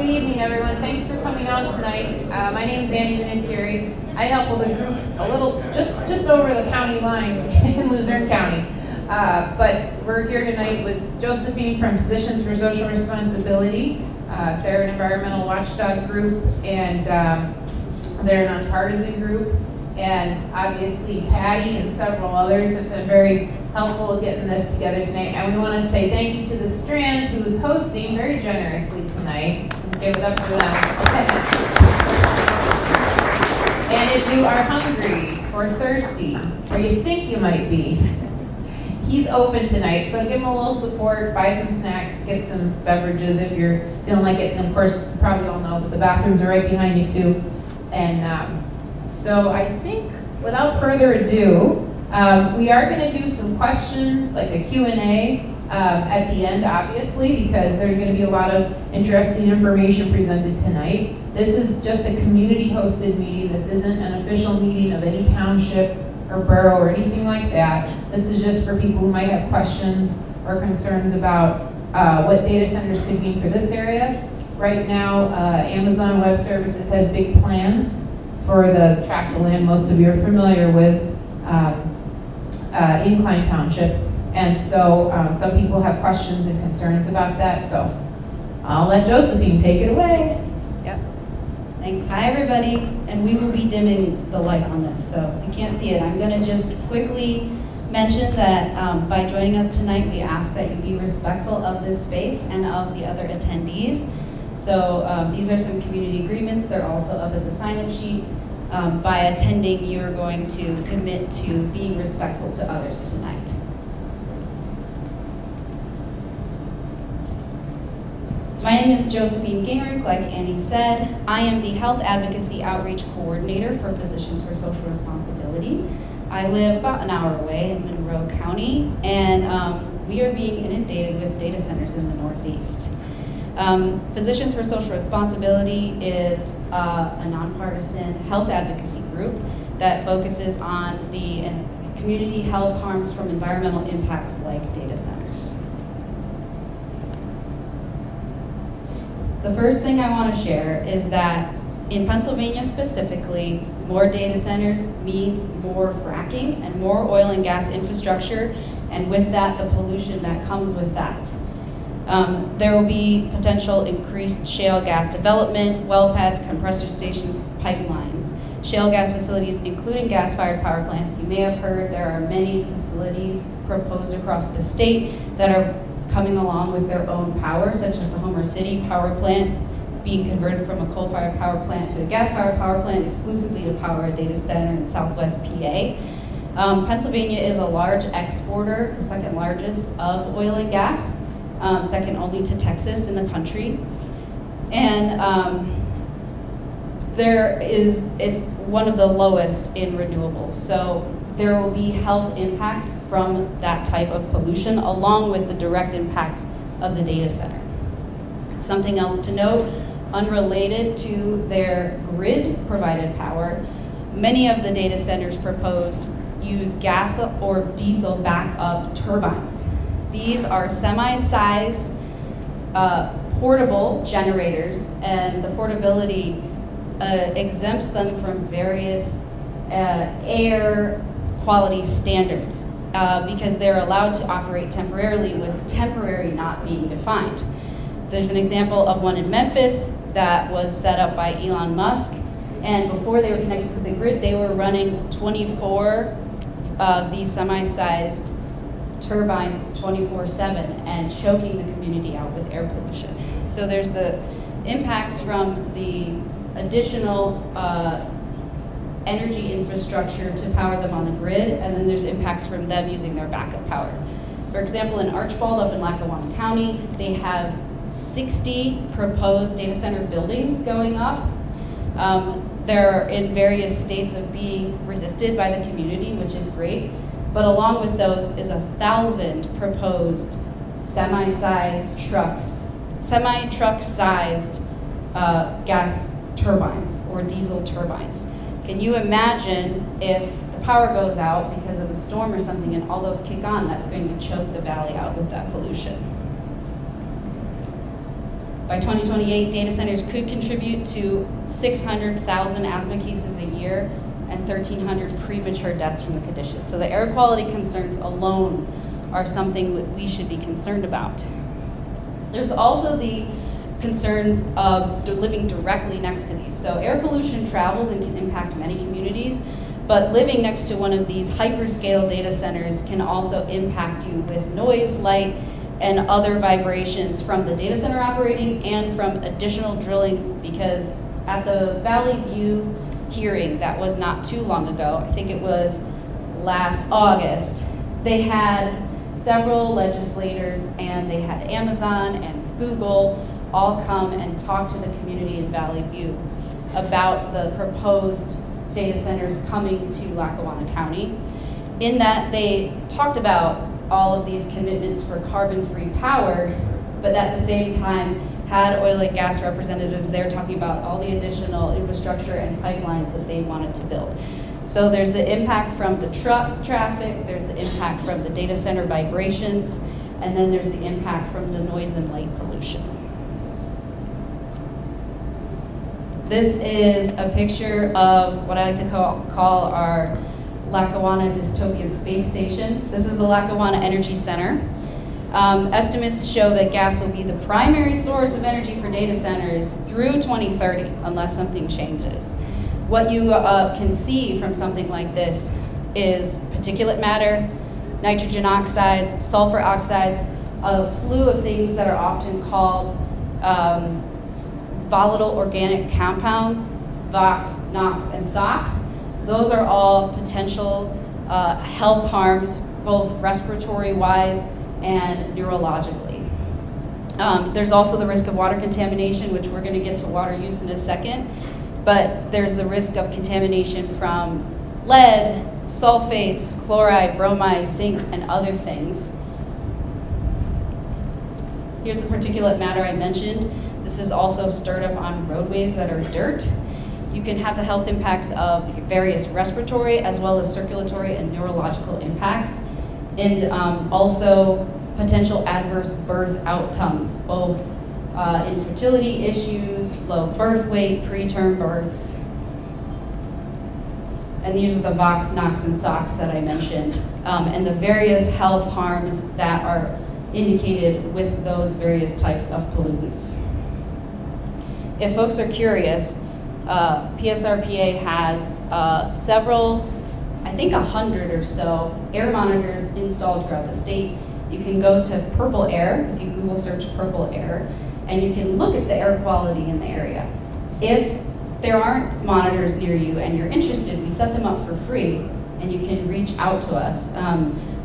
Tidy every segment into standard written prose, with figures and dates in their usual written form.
Good evening, everyone. Thanks for coming out tonight. My name is Annie Vinatieri. I help with a group a little, just over the county line in Luzerne County. But we're here tonight with Josephine from Physicians for Social Responsibility. They're an environmental watchdog group, and they're a nonpartisan group. And obviously Patty and several others have been very helpful getting this together tonight. And we want to say thank you to the Strand, who is hosting very generously tonight. Give it up for them. And if you are hungry or thirsty, or you think you might be, he's open tonight. So give him a little support, buy some snacks, get some beverages if you're feeling like it. And of course, you probably all know, but the bathrooms are right behind you too. And so I think, without further ado, we are going to do some questions, like a Q&A at the end, obviously, because there's going to be a lot of interesting information presented tonight. This is just a community-hosted meeting. This isn't an official meeting of any township or borough or anything like that. This is just for people who might have questions or concerns about what data centers could mean for this area. Right now, Amazon Web Services has big plans for the tract of land most of you are familiar with in Kline Township. And so some people have questions and concerns about that, so I'll let Josephine take it away. Yep. Thanks. Hi, everybody. And we will be dimming the light on this, so if you can't see it, I'm going to just quickly mention that by joining us tonight, we ask that you be respectful of this space and of the other attendees. So these are some community agreements. They're also up at the sign-up sheet. By attending, you're going to commit to being respectful to others tonight. My name is Josephine Gingrich, like Annie said. I am the Health Advocacy Outreach Coordinator for Physicians for Social Responsibility. I live about an hour away in Monroe County, and we are being inundated with data centers in the Northeast. Physicians for Social Responsibility is a nonpartisan health advocacy group that focuses on the community health harms from environmental impacts like data centers. The first thing I want to share is that in Pennsylvania specifically, more data centers means more fracking and more oil and gas infrastructure, and with that, the pollution that comes with that. There will be potential increased shale gas development, well pads, compressor stations, pipelines. Shale gas facilities, including gas-fired power plants. You may have heard there are many facilities proposed across the state that are coming along with their own power, such as the Homer City power plant being converted from a coal-fired power plant to a gas-fired power plant exclusively to power a data center in Southwest PA. Pennsylvania is a large exporter, the second largest of oil and gas. Second only to Texas in the country. And it's one of the lowest in renewables. So there will be health impacts from that type of pollution along with the direct impacts of the data center. Something else to note, unrelated to their grid provided power, many of the data centers proposed use gas or diesel backup turbines. These are semi-sized portable generators, and the portability exempts them from various air quality standards because they're allowed to operate temporarily, with temporary not being defined. There's an example of one in Memphis that was set up by Elon Musk, and before they were connected to the grid, they were running 24 of these semi-sized turbines 24/7 and choking the community out with air pollution. So there's the impacts from the additional energy infrastructure to power them on the grid, and then there's impacts from them using their backup power. For example, in Archbald up in Lackawanna County, they have 60 proposed data center buildings going up. They're in various states of being resisted by the community, which is great. But along with those is 1,000 proposed semi-truck-sized gas turbines or diesel turbines. Can you imagine if the power goes out because of a storm or something and all those kick on? That's going to choke the valley out with that pollution. By 2028, data centers could contribute to 600,000 asthma cases a year and 1,300 premature deaths from the condition. So the air quality concerns alone are something that we should be concerned about. There's also the concerns of living directly next to these. So air pollution travels and can impact many communities, but living next to one of these hyperscale data centers can also impact you with noise, light, and other vibrations from the data center operating and from additional drilling, because at the Valley View hearing that was not too long ago, I think it was last August, they had several legislators and they had Amazon and Google all come and talk to the community in Valley View about the proposed data centers coming to Lackawanna County. In that they talked about all of these commitments for carbon-free power, but at the same time had oil and gas representatives there talking about all the additional infrastructure and pipelines that they wanted to build. So there's the impact from the truck traffic, there's the impact from the data center vibrations, and then there's the impact from the noise and light pollution. This is a picture of what I like to call our Lackawanna Dystopian Space Station. This is the Lackawanna Energy Center. Estimates show that gas will be the primary source of energy for data centers through 2030, unless something changes. What you can see from something like this is particulate matter, nitrogen oxides, sulfur oxides, a slew of things that are often called volatile organic compounds, VOx, NOx, and SOx. Those are all potential health harms, both respiratory-wise and neurologically. There's also the risk of water contamination, which we're going to get to water use in a second, but there's the risk of contamination from lead, sulfates, chloride, bromide, zinc, and other things. Here's the particulate matter I mentioned. This is also stirred up on roadways that are dirt. You can have the health impacts of various respiratory as well as circulatory and neurological impacts, and also potential adverse birth outcomes, both infertility issues, low birth weight, preterm births. And these are the VOx, NOx, and SOx that I mentioned, and the various health harms that are indicated with those various types of pollutants. If folks are curious, PSRPA has several, I think 100 or so air monitors installed throughout the state. You can go to Purple Air, if you Google search Purple Air, and you can look at the air quality in the area. If there aren't monitors near you and you're interested, we set them up for free, and you can reach out to us.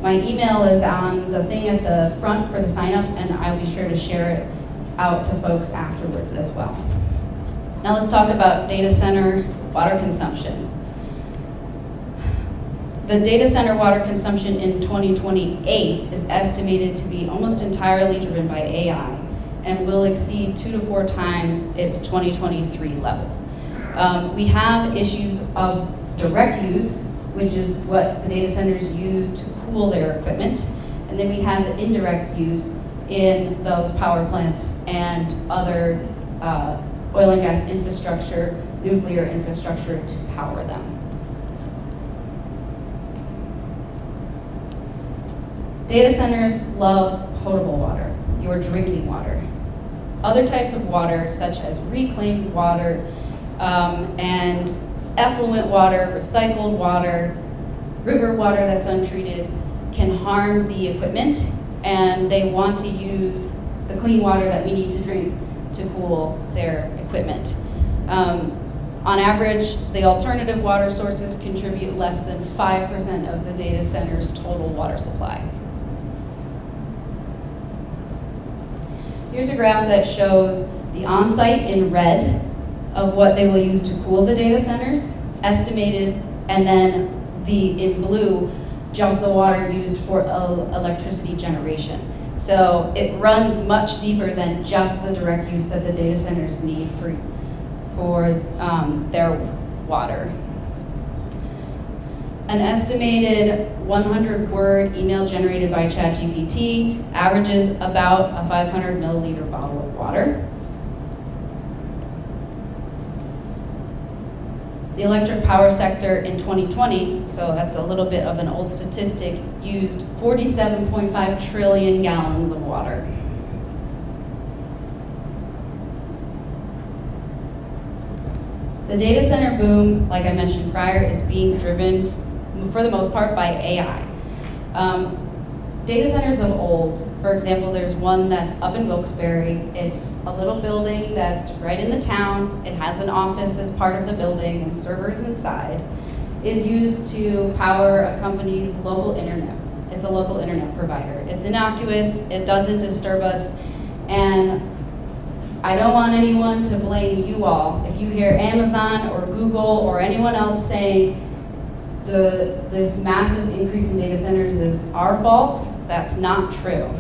My email is on the thing at the front for the sign up, and I'll be sure to share it out to folks afterwards as well. Now let's talk about data center water consumption. The data center water consumption in 2028 is estimated to be almost entirely driven by AI and will exceed 2 to 4 times its 2023 level. We have issues of direct use, which is what the data centers use to cool their equipment, and then we have the indirect use in those power plants and other oil and gas infrastructure, nuclear infrastructure to power them. Data centers love potable water, your drinking water. Other types of water, such as reclaimed water and effluent water, recycled water, river water that's untreated, can harm the equipment, and they want to use the clean water that we need to drink to cool their equipment. On average, the alternative water sources contribute less than 5% of the data center's total water supply. Here's a graph that shows the on-site in red of what they will use to cool the data centers, estimated, and then in blue, just the water used for electricity generation. So it runs much deeper than just the direct use that the data centers need for their water. An estimated 100-word email generated by ChatGPT averages about a 500 milliliter bottle of water. The electric power sector in 2020, so that's a little bit of an old statistic, used 47.5 trillion gallons of water. The data center boom, like I mentioned prior, is being driven, for the most part, by AI. Data centers of old, for example, there's one that's up in Wilkes-Barre. It's a little building that's right in the town. It has an office as part of the building and servers inside. Is used to power a company's local internet. It's a local internet provider. It's innocuous, it doesn't disturb us, and I don't want anyone to blame you all. If you hear Amazon or Google or anyone else saying this massive increase in data centers is our fault, that's not true.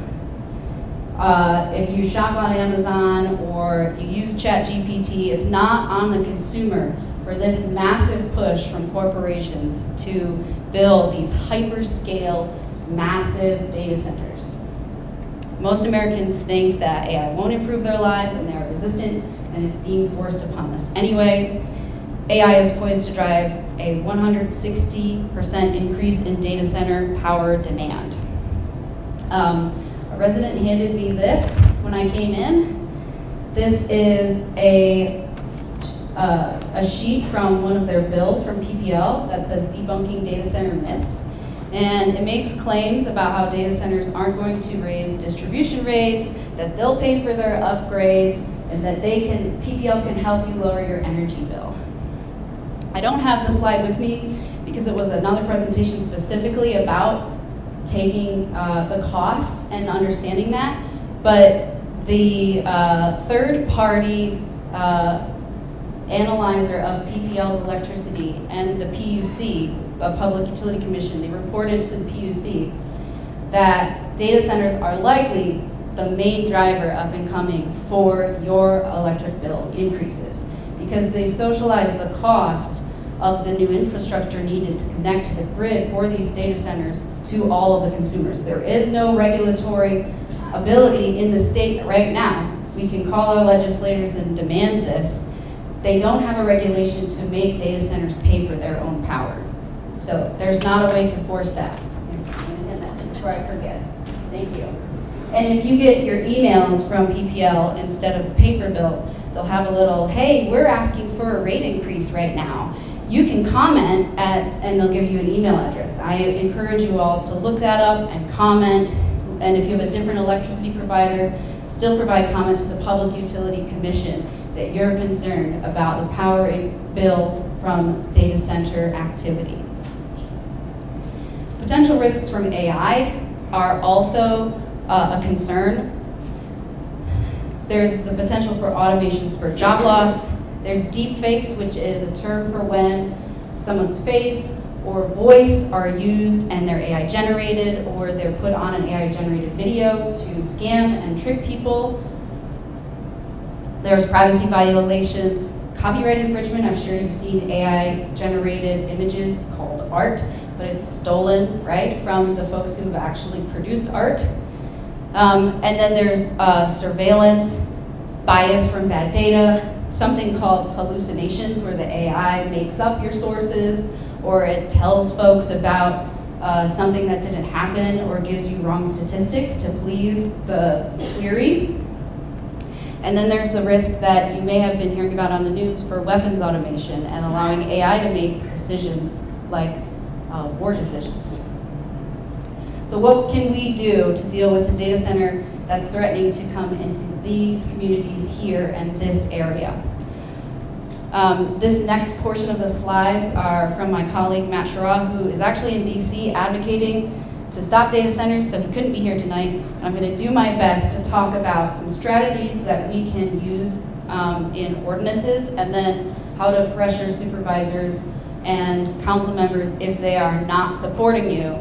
If you shop on Amazon or you use ChatGPT, it's not on the consumer for this massive push from corporations to build these hyperscale, massive data centers. Most Americans think that AI won't improve their lives and they are resistant, and it's being forced upon us anyway. AI is poised to drive a 160% increase in data center power demand. A resident handed me this when I came in. This is a sheet from one of their bills from PPL that says debunking data center myths. And it makes claims about how data centers aren't going to raise distribution rates, that they'll pay for their upgrades, and that PPL can help you lower your energy bill. I don't have the slide with me because it was another presentation specifically about taking the cost and understanding that, but the third-party analyzer of PPL's electricity and the PUC, the Public Utility Commission, they reported to the PUC that data centers are likely the main driver up and coming for your electric bill increases, because they socialize the cost of the new infrastructure needed to connect to the grid for these data centers to all of the consumers. There is no regulatory ability in the state right now. We can call our legislators and demand this. They don't have a regulation to make data centers pay for their own power. So there's not a way to force that. I'm going to hand that to you before I forget. Thank you. And if you get your emails from PPL instead of a paper bill, they'll have a little, hey, we're asking for a rate increase right now. You can comment and they'll give you an email address. I encourage you all to look that up and comment. And if you have a different electricity provider, still provide comment to the Public Utility Commission that you're concerned about the power bills from data center activity. Potential risks from AI are also a concern. There's the potential for automation spur job loss. There's deepfakes, which is a term for when someone's face or voice are used and they're AI generated, or they're put on an AI generated video to scam and trick people. There's privacy violations, copyright infringement. I'm sure you've seen AI generated images called art, but it's stolen, right, from the folks who've actually produced art. And then there's surveillance, bias from bad data, something called hallucinations, where the AI makes up your sources, or it tells folks about something that didn't happen, or gives you wrong statistics to please the query. And then there's the risk that you may have been hearing about on the news for weapons automation and allowing AI to make decisions like war decisions. So what can we do to deal with the data center that's threatening to come into these communities here and this area? This next portion of the slides are from my colleague Matt Shara, who is actually in DC advocating to stop data centers, so he couldn't be here tonight. And I'm going to do my best to talk about some strategies that we can use in ordinances, and then how to pressure supervisors and council members if they are not supporting you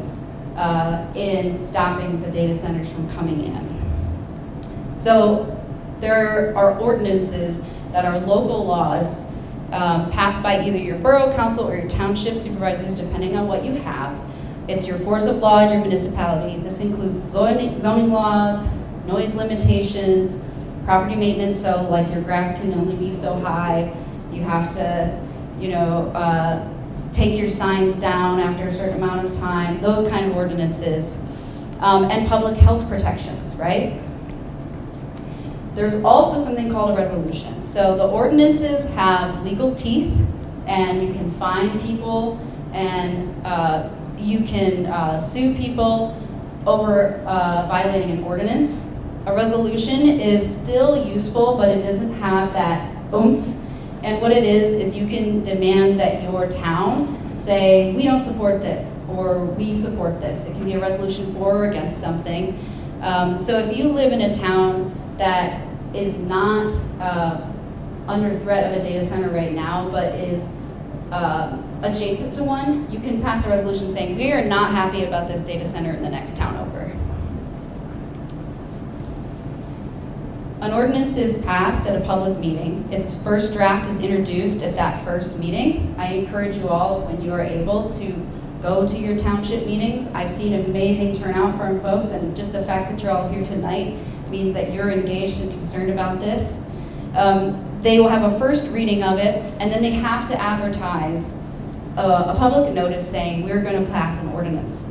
in stopping the data centers from coming in. So there are ordinances that are local laws passed by either your borough council or your township supervisors, depending on what you have. It's your force of law in your municipality. This includes zoning laws, noise limitations, property maintenance, so like your grass can only be so high. You have to take your signs down after a certain amount of time, those kind of ordinances, and public health protections, right? There's also something called a resolution. So the ordinances have legal teeth, and you can fine people, and you can sue people over violating an ordinance. A resolution is still useful, but it doesn't have that oomph. And what it is you can demand that your town say, we don't support this, or we support this. It can be a resolution for or against something. So if you live in a town that is not under threat of a data center right now, but is adjacent to one, you can pass a resolution saying, we are not happy about this data center in the next town over. An ordinance is passed at a public meeting. Its first draft is introduced at that first meeting. I encourage you all, when you are able, to go to your township meetings. I've seen amazing turnout from folks, and just the fact that you're all here tonight means that you're engaged and concerned about this. They will have a first reading of it, and then they have to advertise a public notice saying, we're going to pass an ordinance.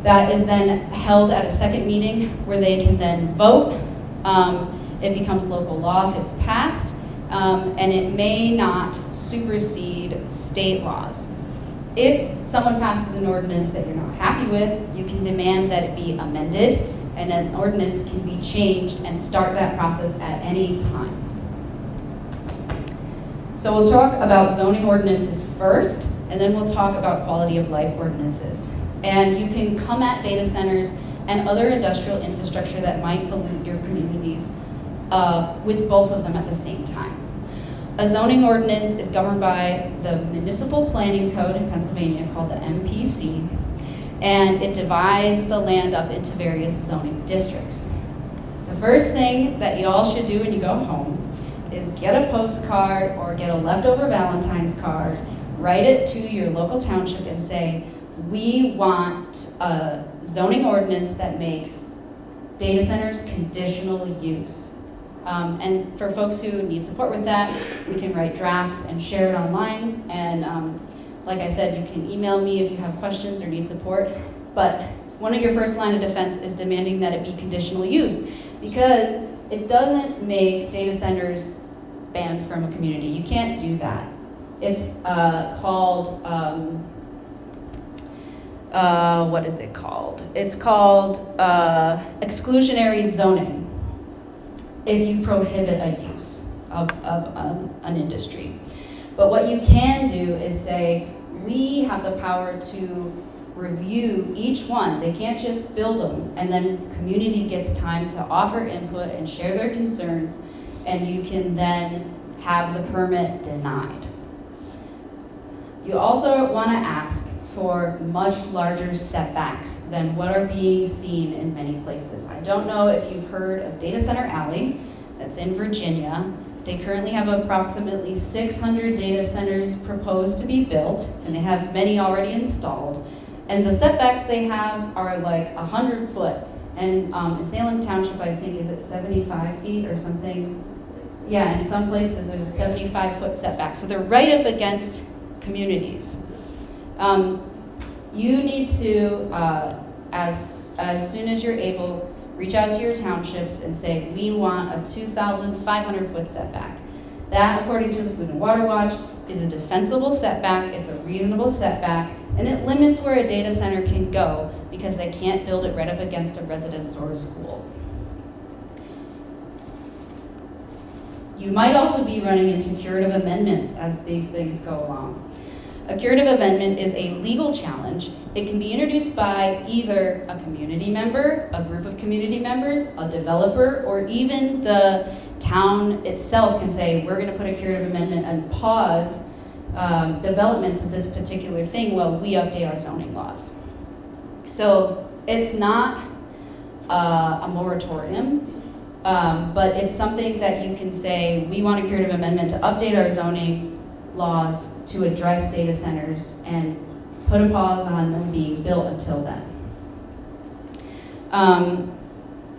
That is then held at a second meeting where they can then vote. It becomes local law if it's passed, and it may not supersede state laws. If someone passes an ordinance that you're not happy with, you can demand that it be amended, and an ordinance can be changed and start that process at any time. So we'll talk about zoning ordinances first, and then we'll talk about quality of life ordinances. And you can come at data centers and other industrial infrastructure that might pollute your communities with both of them at the same time. A zoning ordinance is governed by the Municipal Planning Code in Pennsylvania called the MPC, and it divides the land up into various zoning districts. The first thing that you all should do when you go home is get a postcard or get a leftover Valentine's card, write it to your local township and say, we want a zoning ordinance that makes data centers conditional use. And for folks who need support with that, we can write drafts and share it online. And like I said, you can email me if you have questions or need support. But one of your first line of defense is demanding that it be conditional use, because it doesn't make data centers banned from a community. You can't do that. It's called, what is it called? It's called exclusionary zoning if you prohibit a use of an industry. But what you can do is say, we have the power to review each one. They can't just build them, and then community gets time to offer input and share their concerns, and you can then have the permit denied. You also want to ask for much larger setbacks than what are being seen in many places. I don't know if you've heard of Data Center Alley, that's in Virginia. They currently have approximately 600 data centers proposed to be built, and they have many already installed. And the setbacks they have are like 100 foot. And in Salem Township, I think, is it 75 feet or something? Yeah, in some places there's a 75-foot setback. So they're right up against communities. You need to, as soon as you're able, reach out to your townships and say, we want a 2,500-foot setback. That, according to the Food and Water Watch, is a defensible setback, it's a reasonable setback, and it limits where a data center can go because they can't build it right up against a residence or a school. You might also be running into curative amendments as these things go along. A curative amendment is a legal challenge. It can be introduced by either a community member, a group of community members, a developer, or even the town itself can say, we're going to put a curative amendment and pause developments of this particular thing while we update our zoning laws. So it's not a moratorium, but it's something that you can say, we want a curative amendment to update our zoning laws to address data centers and put a pause on them being built until then.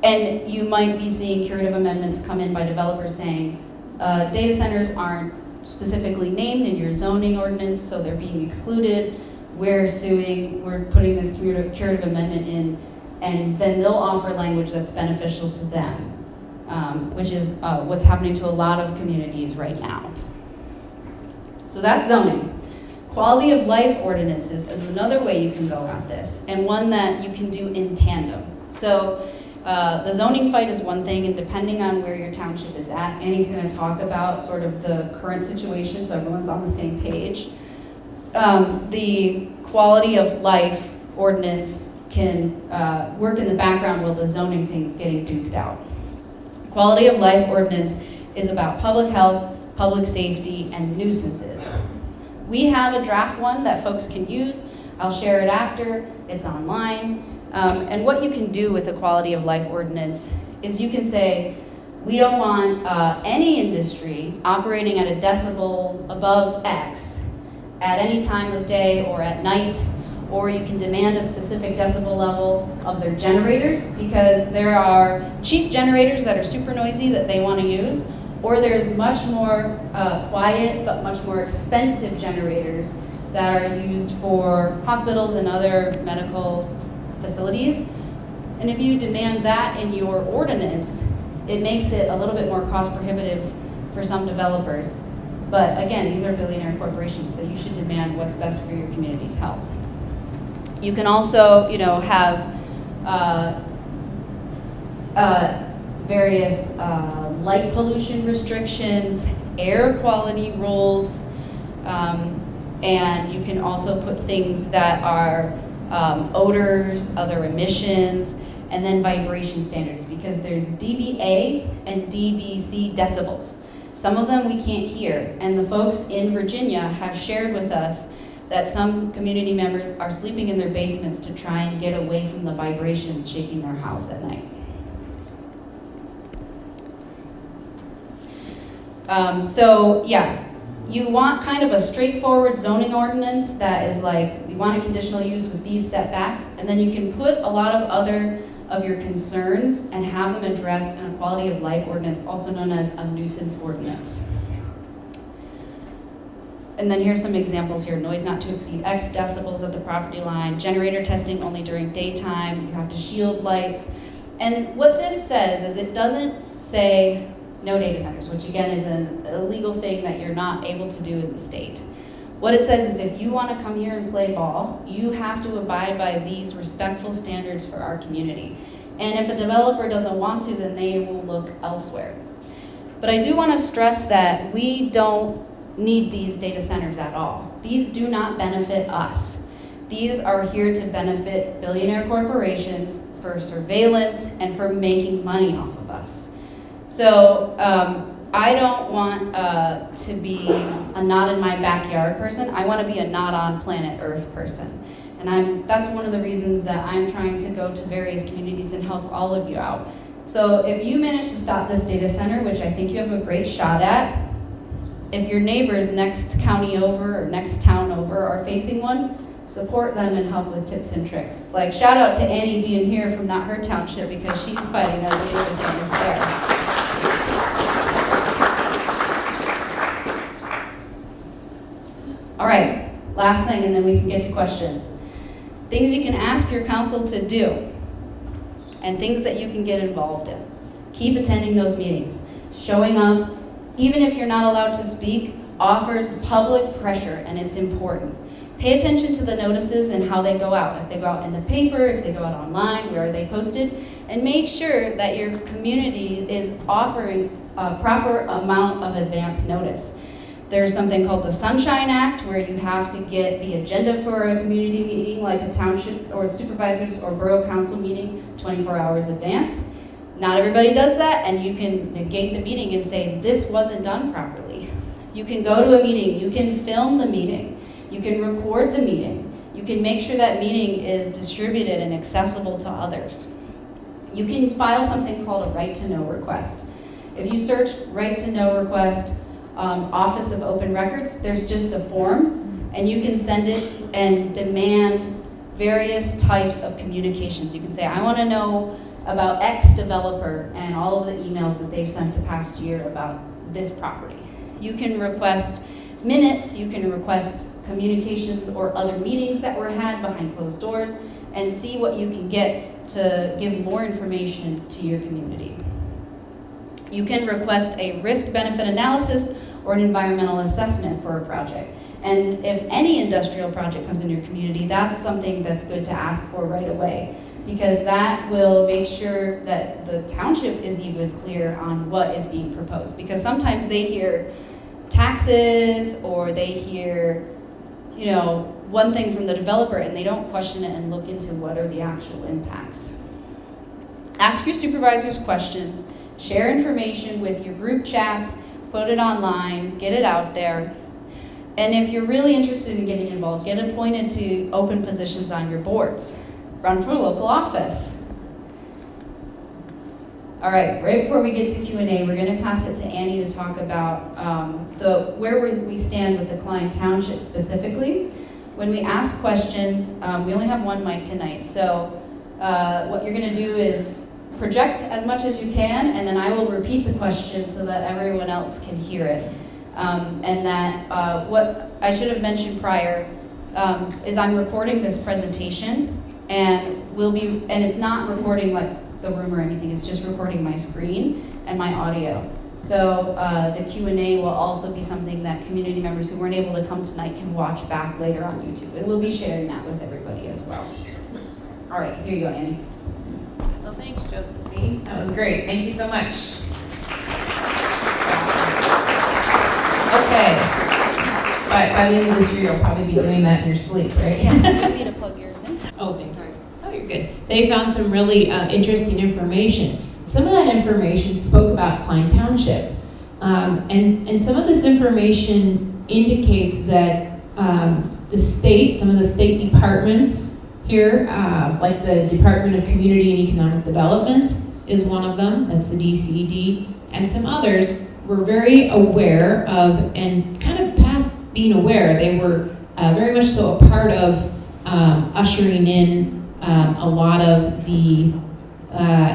And you might be seeing curative amendments come in by developers saying, data centers aren't specifically named in your zoning ordinance, so they're being excluded. We're suing, we're putting this curative amendment in, and then they'll offer language that's beneficial to them, which is what's happening to a lot of communities right now. So that's zoning. Quality of life ordinances is another way you can go at this, and one that you can do in tandem. So the zoning fight is one thing, and depending on where your township is at, Annie's going to talk about sort of the current situation so everyone's on the same page. The quality of life ordinance can work in the background while the zoning thing's getting duked out. Quality of life ordinance is about public health, public safety, and nuisances. We have a draft one that folks can use. I'll share it after. It's online. And what you can do with a quality of life ordinance is you can say, we don't want any industry operating at a decibel above X at any time of day or at night, or you can demand a specific decibel level of their generators, because there are cheap generators that are super noisy that they want to use, or there's much more quiet but much more expensive generators that are used for hospitals and other medical facilities. And if you demand that in your ordinance, it makes it a little bit more cost prohibitive for some developers. But again, these are billionaire corporations, so you should demand what's best for your community's health. You can also, have various light pollution restrictions, air quality rules, and you can also put things that are odors, other emissions, and then vibration standards, because there's dBA and dBc decibels. Some of them we can't hear, and the folks in Virginia have shared with us that some community members are sleeping in their basements to try and get away from the vibrations shaking their house at night. You want kind of a straightforward zoning ordinance that is like, you want a conditional use with these setbacks, and then you can put a lot of other of your concerns and have them addressed in a quality of life ordinance, also known as a nuisance ordinance. And then here's some examples here. Noise not to exceed X decibels at the property line, generator testing only during daytime, you have to shield lights. And what this says is it doesn't say no data centers, which again is an illegal thing that you're not able to do in the state. What it says is if you want to come here and play ball, you have to abide by these respectful standards for our community. And if a developer doesn't want to, then they will look elsewhere. But I do want to stress that we don't need these data centers at all. These do not benefit us. These are here to benefit billionaire corporations for surveillance and for making money off of us. So I don't want to be a not in my backyard person. I want to be a not on planet Earth person. And that's one of the reasons that I'm trying to go to various communities and help all of you out. So if you manage to stop this data center, which I think you have a great shot at, if your neighbors next county over or next town over are facing one, support them and help with tips and tricks. Like, shout out to Annie being here from Not Her Township, because she's fighting as the data centers there. All right, last thing, and then we can get to questions. Things you can ask your council to do, and things that you can get involved in. Keep attending those meetings. Showing up, even if you're not allowed to speak, offers public pressure, and it's important. Pay attention to the notices and how they go out. If they go out in the paper, if they go out online, where are they posted? And make sure that your community is offering a proper amount of advance notice. There's something called the Sunshine Act, where you have to get the agenda for a community meeting, like a township or supervisors or borough council meeting, 24 hours advance. Not everybody does that, and you can negate the meeting and say, this wasn't done properly. You can go to a meeting, you can film the meeting, you can record the meeting, you can make sure that meeting is distributed and accessible to others. You can file something called a right to know request. If you search right to know request, Office of Open Records, there's just a form, and you can send it and demand various types of communications. You can say, I want to know about X developer and all of the emails that they've sent the past year about this property. You can request minutes, you can request communications or other meetings that were had behind closed doors, and see what you can get to give more information to your community. You can request a risk-benefit analysis or an environmental assessment for a project. And if any industrial project comes in your community, that's something that's good to ask for right away, because that will make sure that the township is even clear on what is being proposed. Because sometimes they hear taxes, or they hear, one thing from the developer, and they don't question it and look into what are the actual impacts. Ask your supervisors questions, share information with your group chats, put it online, get it out there. And if you're really interested in getting involved, get appointed to open positions on your boards. Run for local office. All right, right before we get to Q&A, we're going to pass it to Annie to talk about where we stand with the Kline Township specifically. When we ask questions, we only have one mic tonight, so what you're going to do is project as much as you can, and then I will repeat the question so that everyone else can hear it. And that what I should have mentioned prior is I'm recording this presentation, and it's not recording like the room or anything, it's just recording my screen and my audio. So the Q&A will also be something that community members who weren't able to come tonight can watch back later on YouTube, and we'll be sharing that with everybody as well. All right, here you go, Annie. Well, thanks, Josephine. That was great. Thank you so much. Okay. By the end of this year, you'll probably be doing that in your sleep, right? Yeah, happy to plug yours in. Oh, thanks. Oh, you're good. They found some really interesting information. Some of that information spoke about Kline Township. And some of this information indicates that some of the state departments here, like the Department of Community and Economic Development is one of them, that's the DCED, and some others were very aware of, and kind of past being aware, they were very much so a part of ushering in a lot of the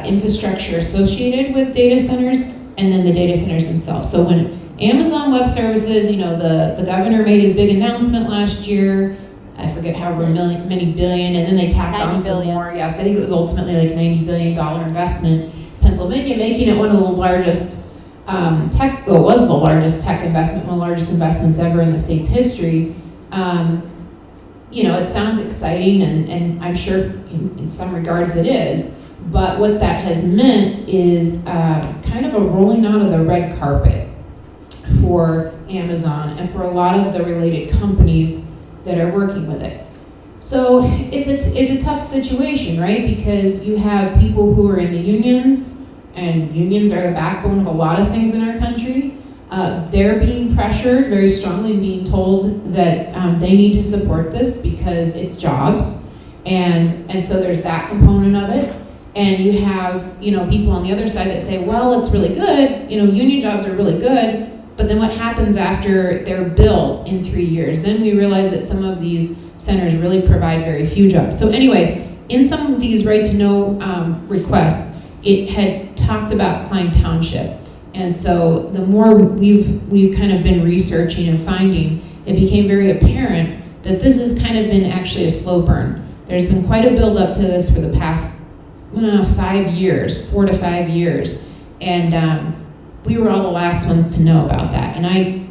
infrastructure associated with data centers, and then the data centers themselves. So when Amazon Web Services, the governor made his big announcement last year, I forget however many billion, and then they tacked on some more. Yes, I think it was ultimately like $90 billion investment. Pennsylvania making it one of the largest it was the largest tech investment, one of the largest investments ever in the state's history. It sounds exciting, and I'm sure in some regards it is, but what that has meant is kind of a rolling out of the red carpet for Amazon and for a lot of the related companies that are working with it. So it's a tough situation, right? Because you have people who are in the unions, and unions are the backbone of a lot of things in our country. They're being pressured very strongly, being told that they need to support this because it's jobs, and so there's that component of it. And you have people on the other side that say, well, it's really good, union jobs are really good, but then what happens after they're built in 3 years? Then we realize that some of these centers really provide very few jobs. So anyway, in some of these right to know requests, it had talked about Kline Township. And so the more we've kind of been researching and finding, it became very apparent that this has kind of been actually a slow burn. There's been quite a build up to this for the past 5 years, 4 to 5 years. And we were all the last ones to know about that. And I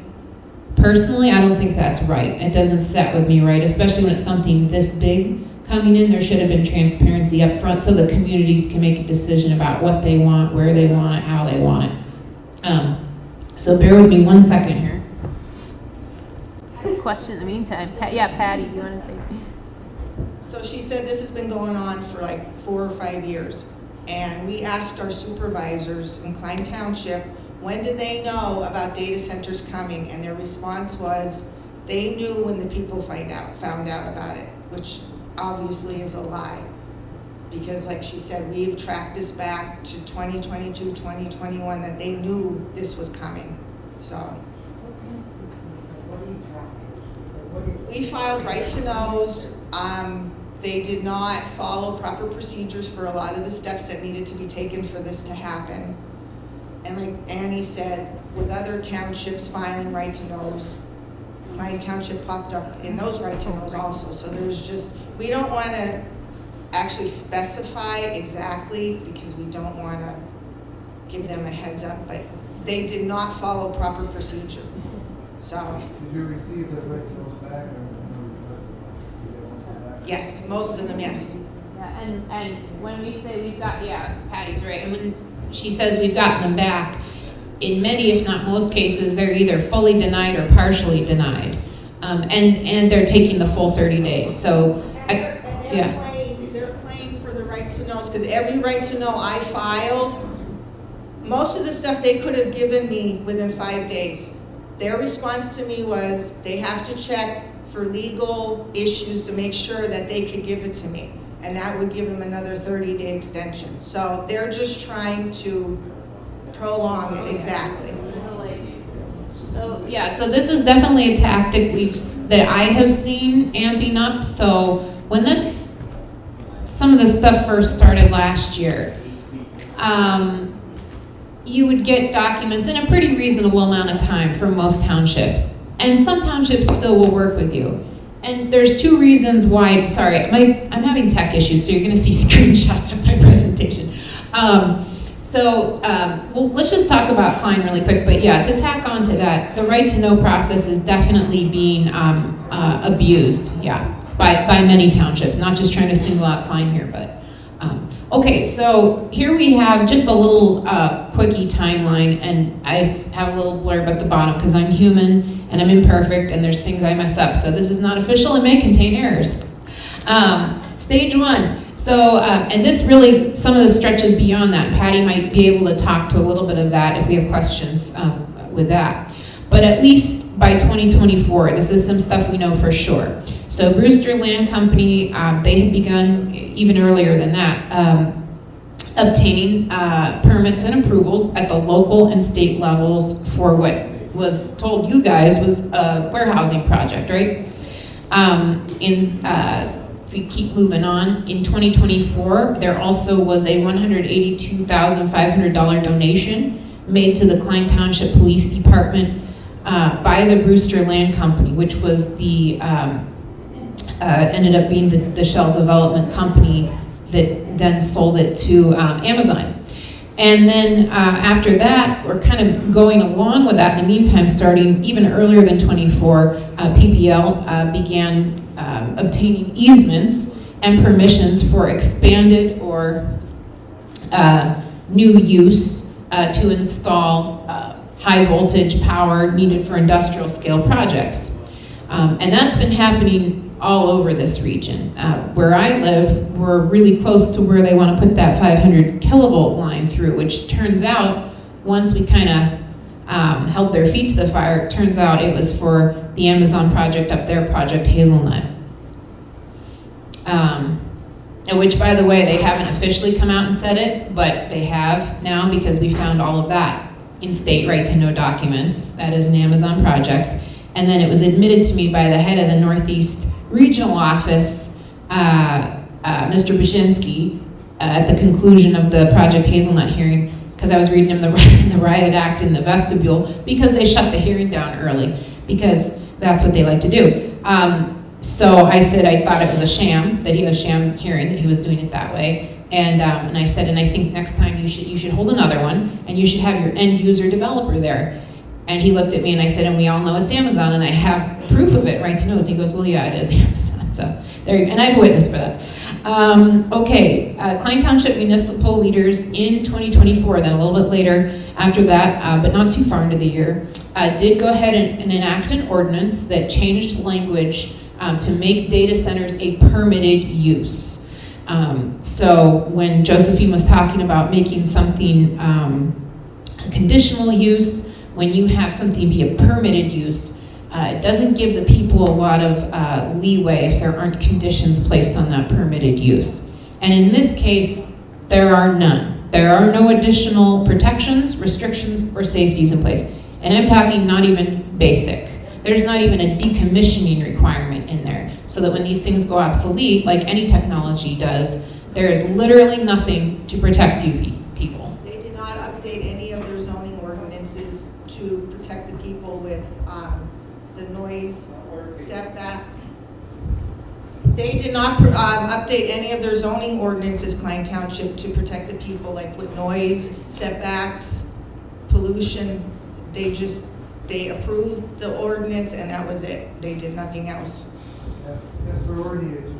don't think that's right. It doesn't set with me right, especially when it's something this big coming in. There should have been transparency up front so the communities can make a decision about what they want, where they want it, how they want it. So bear with me 1 second here. Question in the meantime. Patty, you want to say? So she said this has been going on for like 4 or 5 years. And we asked our supervisors in Kline Township, when did they know about data centers coming? And their response was, they knew when the people found out about it, which obviously is a lie. Because like she said, we've tracked this back to 2022, 2021, that they knew this was coming. So we filed right to knows. They did not follow proper procedures for a lot of the steps that needed to be taken for this to happen. And like Annie said, with other townships filing right to knows. Kline Township popped up in those right to knows also. So there's just, we don't want to actually specify exactly because we don't want to give them a heads up, but they did not follow proper procedure. So. Did you receive the right to those back or no request? Did you get most of them back? Yes, most of them, yes. Yeah, and when we say we've got, yeah, Patty's right, and when she says we've gotten them back, in many, if not most cases, they're either fully denied or partially denied. And they're taking the full 30 days, so, They're playing for the right to knows, because every right to know I filed, most of the stuff they could have given me within 5 days. Their response to me was, they have to check for legal issues to make sure that they could give it to me. And that would give them another 30-day extension. So they're just trying to prolong it, exactly. So, yeah, so this is definitely a tactic that I have seen amping up. So when some of this stuff first started last year, you would get documents in a pretty reasonable amount of time from most townships. And some townships still will work with you. And there's two reasons why, sorry, I'm having tech issues, so you're gonna see screenshots of my presentation. Well, let's just talk about Kline really quick, but yeah, to tack on to that, the right to know process is definitely being abused, yeah, by many townships, not just trying to single out Kline here, but, okay, so here we have just a little quickie timeline, and I have a little blurb at the bottom, because I'm human, and I'm imperfect, and there's things I mess up, so this is not official, it may contain errors. Stage one. So, and this really, some of the stretches beyond that. Patty might be able to talk to a little bit of that if we have questions with that. But at least by 2024, this is some stuff we know for sure. So Brewster Land Company, they had begun even earlier than that, obtaining permits and approvals at the local and state levels for what was told you guys was a warehousing project, right? If we keep moving on, in 2024, there also was a $182,500 donation made to the Kline Township Police Department by the Brewster Land Company, which was the, ended up being the Shell Development Company that then sold it to Amazon. And then after that, we're kind of going along with that. In the meantime, starting even earlier than 24, PPL began obtaining easements and permissions for expanded or new use to install high voltage power needed for industrial scale projects. And that's been happening all over this region. Where I live, we're really close to where they want to put that 500 kilovolt line through, which turns out, once we kind of held their feet to the fire, it turns out it was for the Amazon project up there, Project Hazelnut. And which, by the way, they haven't officially come out and said it, but they have now, because we found all of that in state right to know documents. That is an Amazon project. And then it was admitted to me by the head of the Northeast Regional Office, Mr. Bashinsky, at the conclusion of the Project Hazelnut hearing, because I was reading him the Riot Act in the vestibule, because they shut the hearing down early, because that's what they like to do. So I said I thought it was a sham, that he was sham hearing, that he was doing it that way. And I said, and I think next time you should hold another one, and you should have your end user developer there. And he looked at me and I said, and we all know it's Amazon, and I have proof of it, right to know. He goes, well, yeah, it is Amazon. So there you go, and I have a witness for that. Okay, Kline Township municipal leaders in 2024, then a little bit later after that, but not too far into the year, did go ahead and enact an ordinance that changed language to make data centers a permitted use. So when Josephine was talking about making something a conditional use, when you have something be a permitted use, it doesn't give the people a lot of leeway if there aren't conditions placed on that permitted use. And in this case, there are none. There are no additional protections, restrictions, or safeties in place. And I'm talking not even basic. There's not even a decommissioning requirement in there, so that when these things go obsolete, like any technology does, there is literally nothing to protect you people. They did not update any of their zoning ordinances to noise setbacks. They did not update any of their zoning ordinances, Kline Township, to protect the people, like with noise, setbacks, pollution. They approved the ordinance and that was it. They did nothing else. That's what already is,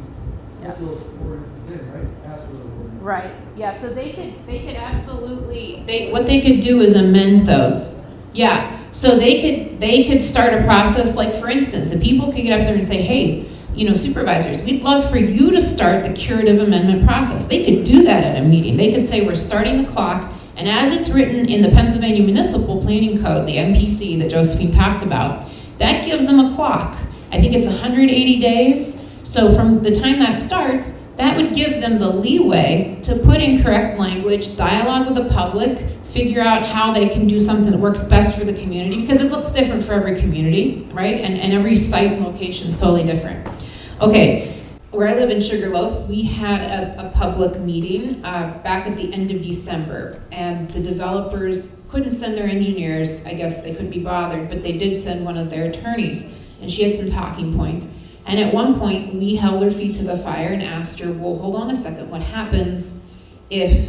put those ordinances in, right? Pass those ordinances. Right, yeah, so they could absolutely, what they could do is amend those. Yeah, so they could start a process, like for instance, the people could get up there and say, hey, supervisors, we'd love for you to start the curative amendment process. They could do that at a meeting. They could say, we're starting the clock, and as it's written in the Pennsylvania Municipal Planning Code, the MPC that Josephine talked about, that gives them a clock. I think it's 180 days. So from the time that starts, that would give them the leeway to put in correct language, dialogue with the public, figure out how they can do something that works best for the community, because it looks different for every community, right? And every site and location is totally different. Okay, where I live in Sugarloaf, we had a public meeting back at the end of December, and the developers couldn't send their engineers. I guess they couldn't be bothered, but they did send one of their attorneys, and she had some talking points. And at one point, we held her feet to the fire and asked her, well, hold on a second, what happens if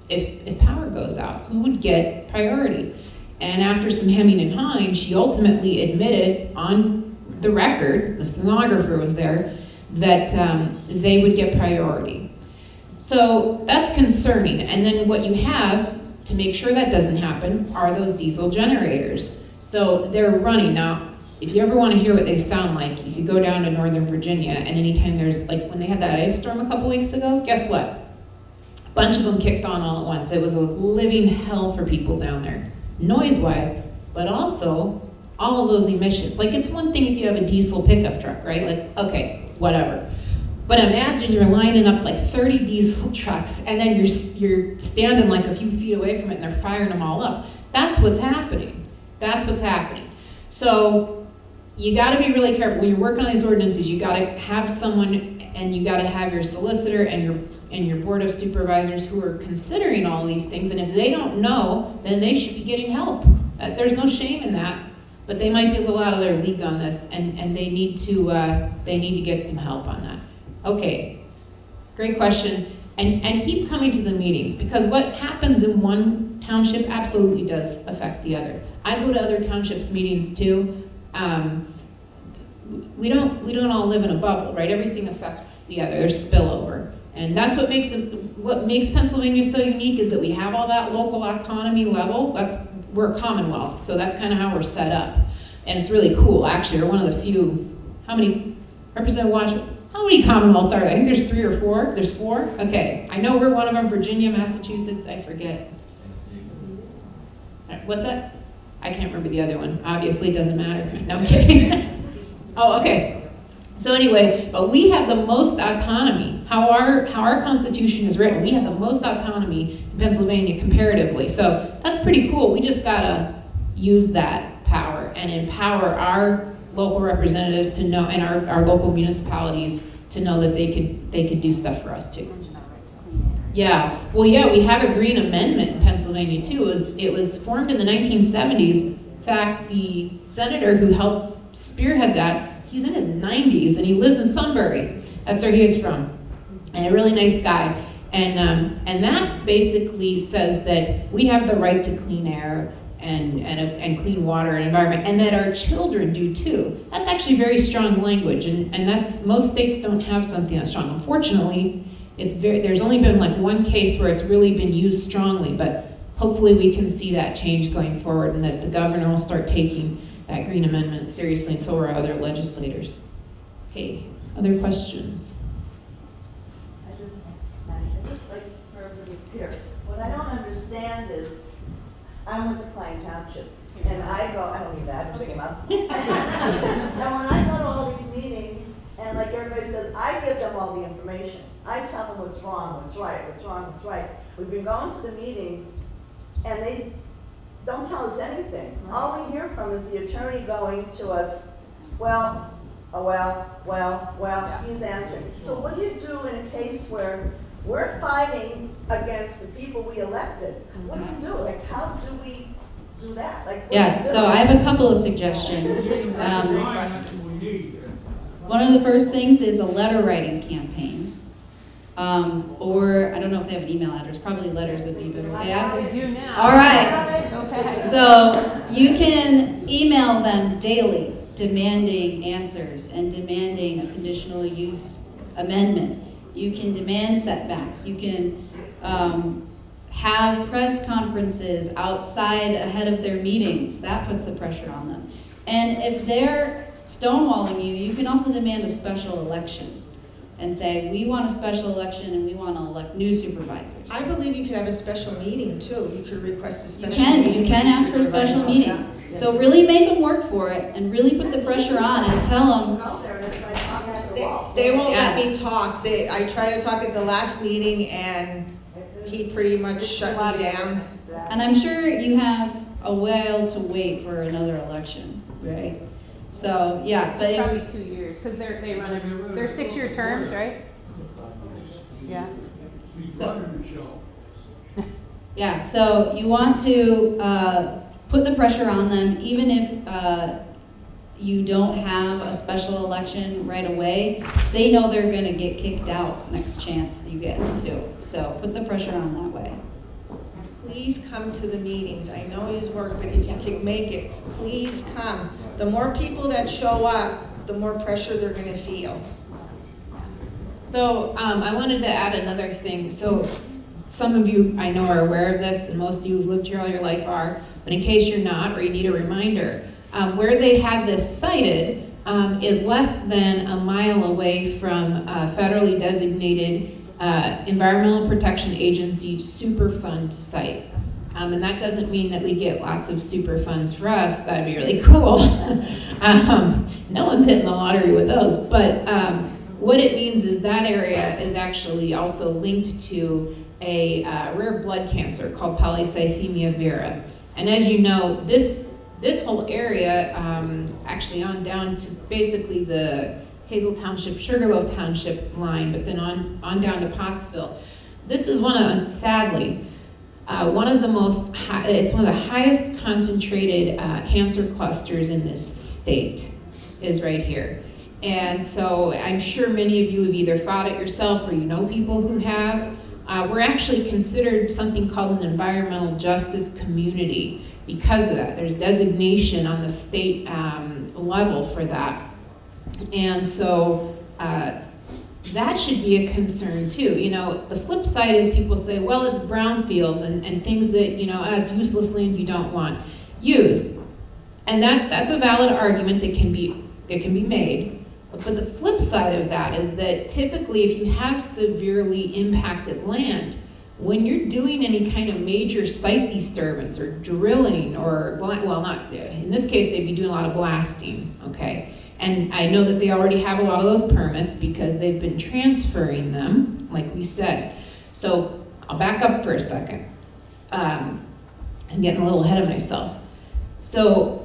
if power goes out? Who would get priority? And after some hemming and hawing, she ultimately admitted on the record, the stenographer was there, that they would get priority. So that's concerning. And then what you have to make sure that doesn't happen are those diesel generators. So they're running. Now, if you ever want to hear what they sound like, you could go down to Northern Virginia, and anytime there's, like when they had that ice storm a couple weeks ago, guess what? A bunch of them kicked on all at once. It was a living hell for people down there, noise-wise, but also all of those emissions. Like, it's one thing if you have a diesel pickup truck, right? Like, okay, whatever. But imagine you're lining up like 30 diesel trucks, and then you're standing like a few feet away from it, and they're firing them all up. That's what's happening. That's what's happening. So you got to be really careful when you're working on these ordinances. You got to have someone, and you got to have your solicitor and your board of supervisors who are considering all these things. And if they don't know, then they should be getting help. There's no shame in that, but they might be a little out of their league on this, and they need to get some help on that. Okay, great question. And keep coming to the meetings, because what happens in one township absolutely does affect the other. I go to other townships meetings too. We don't all live in a bubble, right? Everything affects the other. There's spillover, and that's what makes Pennsylvania so unique, is that we have all that local autonomy level. We're a commonwealth, so that's kind of how we're set up, and it's really cool. Actually, we're one of the few. How many, Representative Washington? How many commonwealths are there? I think there's 3 or 4. There's 4. Okay, I know we're one of them. Virginia, Massachusetts. I forget. What's that? I can't remember the other one. Obviously, it doesn't matter. No, I'm kidding. Oh, okay. So anyway, but we have the most autonomy. How our Constitution is written, we have the most autonomy in Pennsylvania comparatively. So that's pretty cool. We just gotta use that power and empower our local representatives to know, and our local municipalities to know that they could do stuff for us too. Yeah, well, yeah, we have a green amendment in Pennsylvania too. It was formed in the 1970s. In fact, the senator who helped spearhead that, he's in his 90s and he lives in Sunbury. That's where he is from, and a really nice guy. And that basically says that we have the right to clean air and clean water and environment, and that our children do too. That's actually very strong language, and that's, most states don't have something that strong. Unfortunately, there's only been like one case where it's really been used strongly, but hopefully we can see that change going forward, and that the governor will start taking that green amendment seriously, and so are other legislators. Okay, other questions? I just like for everybody's here. What I don't understand is, I'm with the Kline Township, and I don't need that, okay. And when I go to all these meetings, and like everybody says, I give them all the information. I tell them what's wrong, what's right, what's wrong, what's right. We've been going to the meetings, and they don't tell us anything. Right. All we hear from is the attorney going to us, well, yeah. He's answering. So what do you do in a case where we're fighting against the people we elected? What do we do? Like, how do we do that? Like, what do Yeah, we do? so I have a couple of suggestions. One of the first things is a letter writing campaign. Or, I don't know if they have an email address, probably letters would be better. Yeah? They do now. All right. Okay. So you can email them daily demanding answers and demanding a conditional use amendment. You can demand setbacks. You can have press conferences outside ahead of their meetings. That puts the pressure on them. And if they're stonewalling you, you can also demand a special election and say, we want a special election and we want to elect new supervisors. I believe you could have a special meeting too. You could request a You special meeting. can ask for special supervisors. meetings. Yes. So really make them work for it and really put the pressure on and tell them, Out there, and it's like, I'm at the wall. They won't Yeah. let me talk. I tried to talk at the last meeting and he pretty much shut me down. and I'm sure you have a while to wait for another election, right? So, yeah, but Probably 2 years, because they run they're 6-year terms, right? Yeah. yeah, so you want to put the pressure on them, even if you don't have a special election right away. They know they're going to get kicked out next chance you get too. So put the pressure on that way. Please come to the meetings. I know it's work, but if you can make it, please come. The more people that show up, the more pressure they're gonna feel. So I wanted to add another thing. So some of you I know are aware of this, and most of you who've lived here all your life are, but in case you're not, or you need a reminder, where they have this cited is less than a mile away from a federally designated Environmental Protection Agency Superfund site. And that doesn't mean that we get lots of super funds for us. That'd be really cool. No one's hitting the lottery with those. But what it means is that area is actually also linked to a rare blood cancer called polycythemia vera. And as you know, this whole area, actually on down to basically the Hazel Township, Sugarloaf Township line, but then on down to Pottsville. This is sadly, one of the highest concentrated cancer clusters in this state is right here. And so I'm sure many of you have either fought it yourself or you know people who have. We're actually considered something called an environmental justice community because of that. There's designation on the state level for that. And so that should be a concern too. You know, the flip side is people say, well, it's brownfields and things that, it's useless land you don't want used. And that's a valid argument that can be made. But the flip side of that is that typically if you have severely impacted land, when you're doing any kind of major site disturbance or drilling or, not, in this case, they'd be doing a lot of blasting, okay? And I know that they already have a lot of those permits because they've been transferring them, like we said. So I'll back up for a second. I'm getting a little ahead of myself. So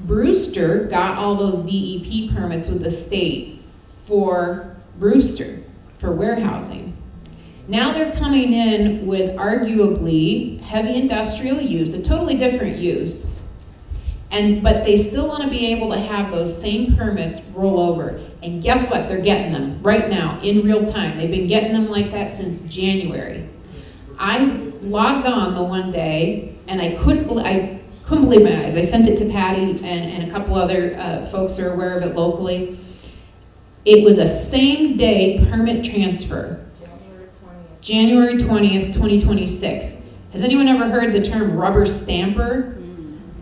Brewster got all those DEP permits with the state for Brewster, for warehousing. Now they're coming in with arguably heavy industrial use, a totally different use. But they still want to be able to have those same permits roll over. And guess what? They're getting them right now in real time. They've been getting them like that since January. I logged on the one day and I couldn't believe my eyes. I sent it to Patty and a couple other folks are aware of it locally. It was a same day permit transfer. January 20th, 2026. Has anyone ever heard the term rubber stamper?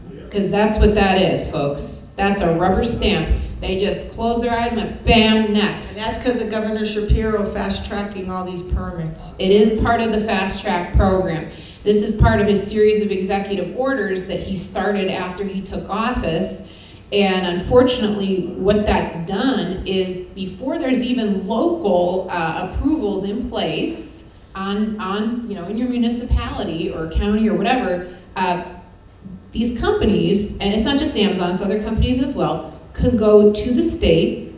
Because that's what that is, folks. That's a rubber stamp. They just close their eyes and went, bam, next. And that's because of Governor Shapiro fast-tracking all these permits. It is part of the fast track program. This is part of his series of executive orders that he started after he took office. And unfortunately, what that's done is before there's even local approvals in place on in your municipality or county or whatever, these companies, and it's not just Amazon, it's other companies as well, could go to the state,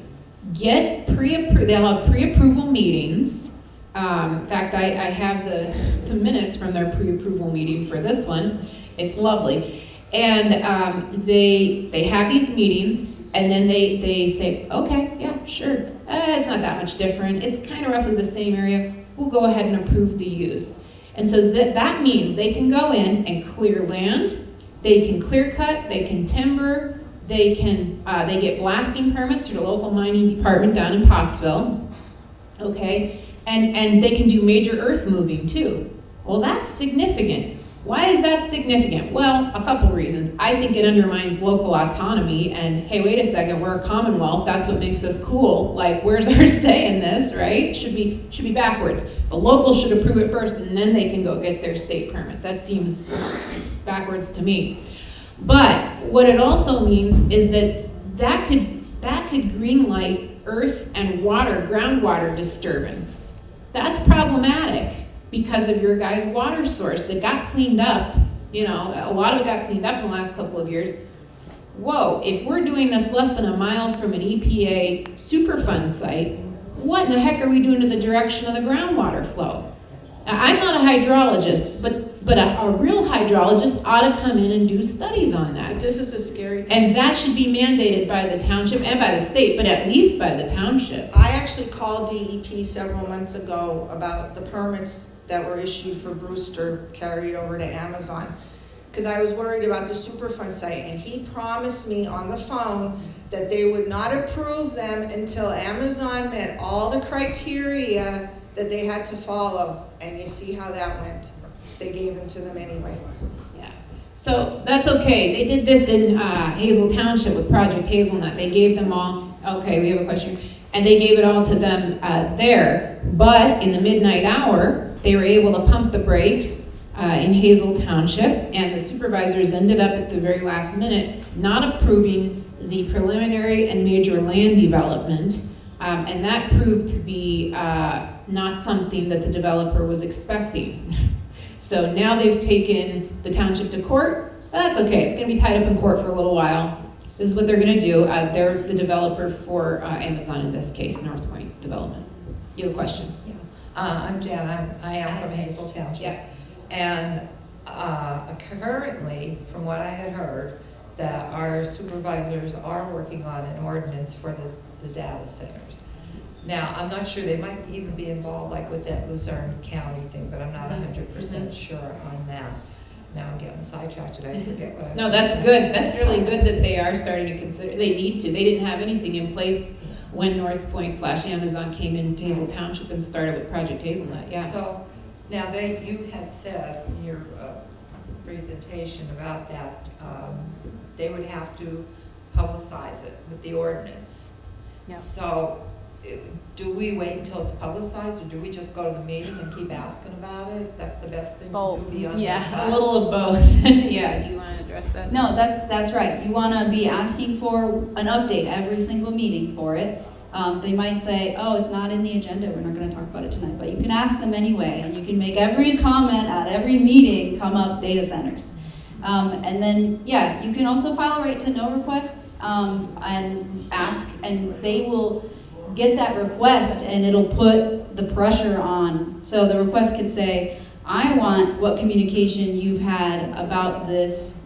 get they'll have pre-approval meetings. In fact, I have the minutes from their pre-approval meeting for this one. It's lovely. And they have these meetings, and then they say, okay, yeah, sure, it's not that much different. It's kind of roughly the same area. We'll go ahead and approve the use. And so that means they can go in and clear land, they can clear cut, they can timber, they get blasting permits through the local mining department down in Pottsville, okay? And they can do major earth moving too. Well, that's significant. Why is that significant? Well, a couple reasons. I think it undermines local autonomy, and hey, wait a second, we're a commonwealth, that's what makes us cool. Like, where's our say in this, right? Should be backwards. The locals should approve it first, and then they can go get their state permits. That seems backwards to me. But what it also means is that could greenlight earth and water, groundwater disturbance. That's problematic because of your guys' water source that got cleaned up. You know, a lot of it got cleaned up in the last couple of years. Whoa, if we're doing this less than a mile from an EPA Superfund site, what in the heck are we doing to the direction of the groundwater flow? Now, I'm not a hydrologist, but a real hydrologist ought to come in and do studies on that. But this is a scary thing. And that should be mandated by the township and by the state, but at least by the township. I actually called DEP several months ago about the permits that were issued for Brewster carried over to Amazon, because I was worried about the Superfund site, and he promised me on the phone that they would not approve them until Amazon met all the criteria that they had to follow, and you see how that went. They gave them to them anyway. Yeah. So that's okay. They did this in Hazel Township with Project Hazelnut. They gave them all, okay, we have a question. And they gave it all to them there. But in the midnight hour, they were able to pump the brakes in Hazel Township, and the supervisors ended up at the very last minute not approving the preliminary and major land development. And that proved to be not something that the developer was expecting. So now they've taken the township to court. That's okay, it's gonna be tied up in court for a little while. This is what they're gonna do. They're the developer for Amazon in this case, North Point Development. You have a question? Yeah. I'm Jen, I am from Hazel Township. Yeah. And currently, from what I had heard, that our supervisors are working on an ordinance for the data centers. Now, I'm not sure, they might even be involved like with that Luzerne County thing, but I'm not 100% sure on that. Now I'm getting sidetracked, did I forget what I was No, gonna that's say? good. That's really good that they are starting to consider, they need to. They didn't have anything in place when North Point / Amazon came into Hazel Township and started with Project Hazelnut, yeah. So, now you had said in your presentation about that, they would have to publicize it with the ordinance. Yeah. So, do we wait until it's publicized, or do we just go to the meeting and keep asking about it? That's the best thing to Both. do, be on the Yeah, a bus? little of both. Yeah, Do you want to address that? No, that's right. You want to be asking for an update every single meeting for it. They might say, oh, it's not in the agenda, we're not going to talk about it tonight, but you can ask them anyway, and you can make every comment at every meeting come up data centers. And then, yeah, you can also file a right to know requests and ask, and they will get that request, and it'll put the pressure on. So the request could say, I want what communication you've had about this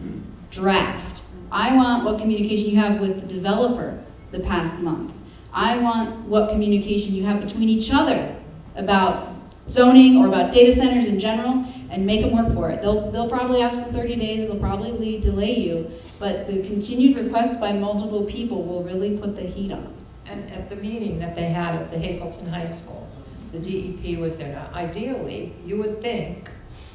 draft. I want what communication you have with the developer the past month. I want what communication you have between each other about zoning or about data centers in general, and make them work for it. They'll probably ask for 30 days, they'll probably delay you, but the continued requests by multiple people will really put the heat on. And at the meeting that they had at the Hazelton High School, the DEP was there. Now, ideally, you would think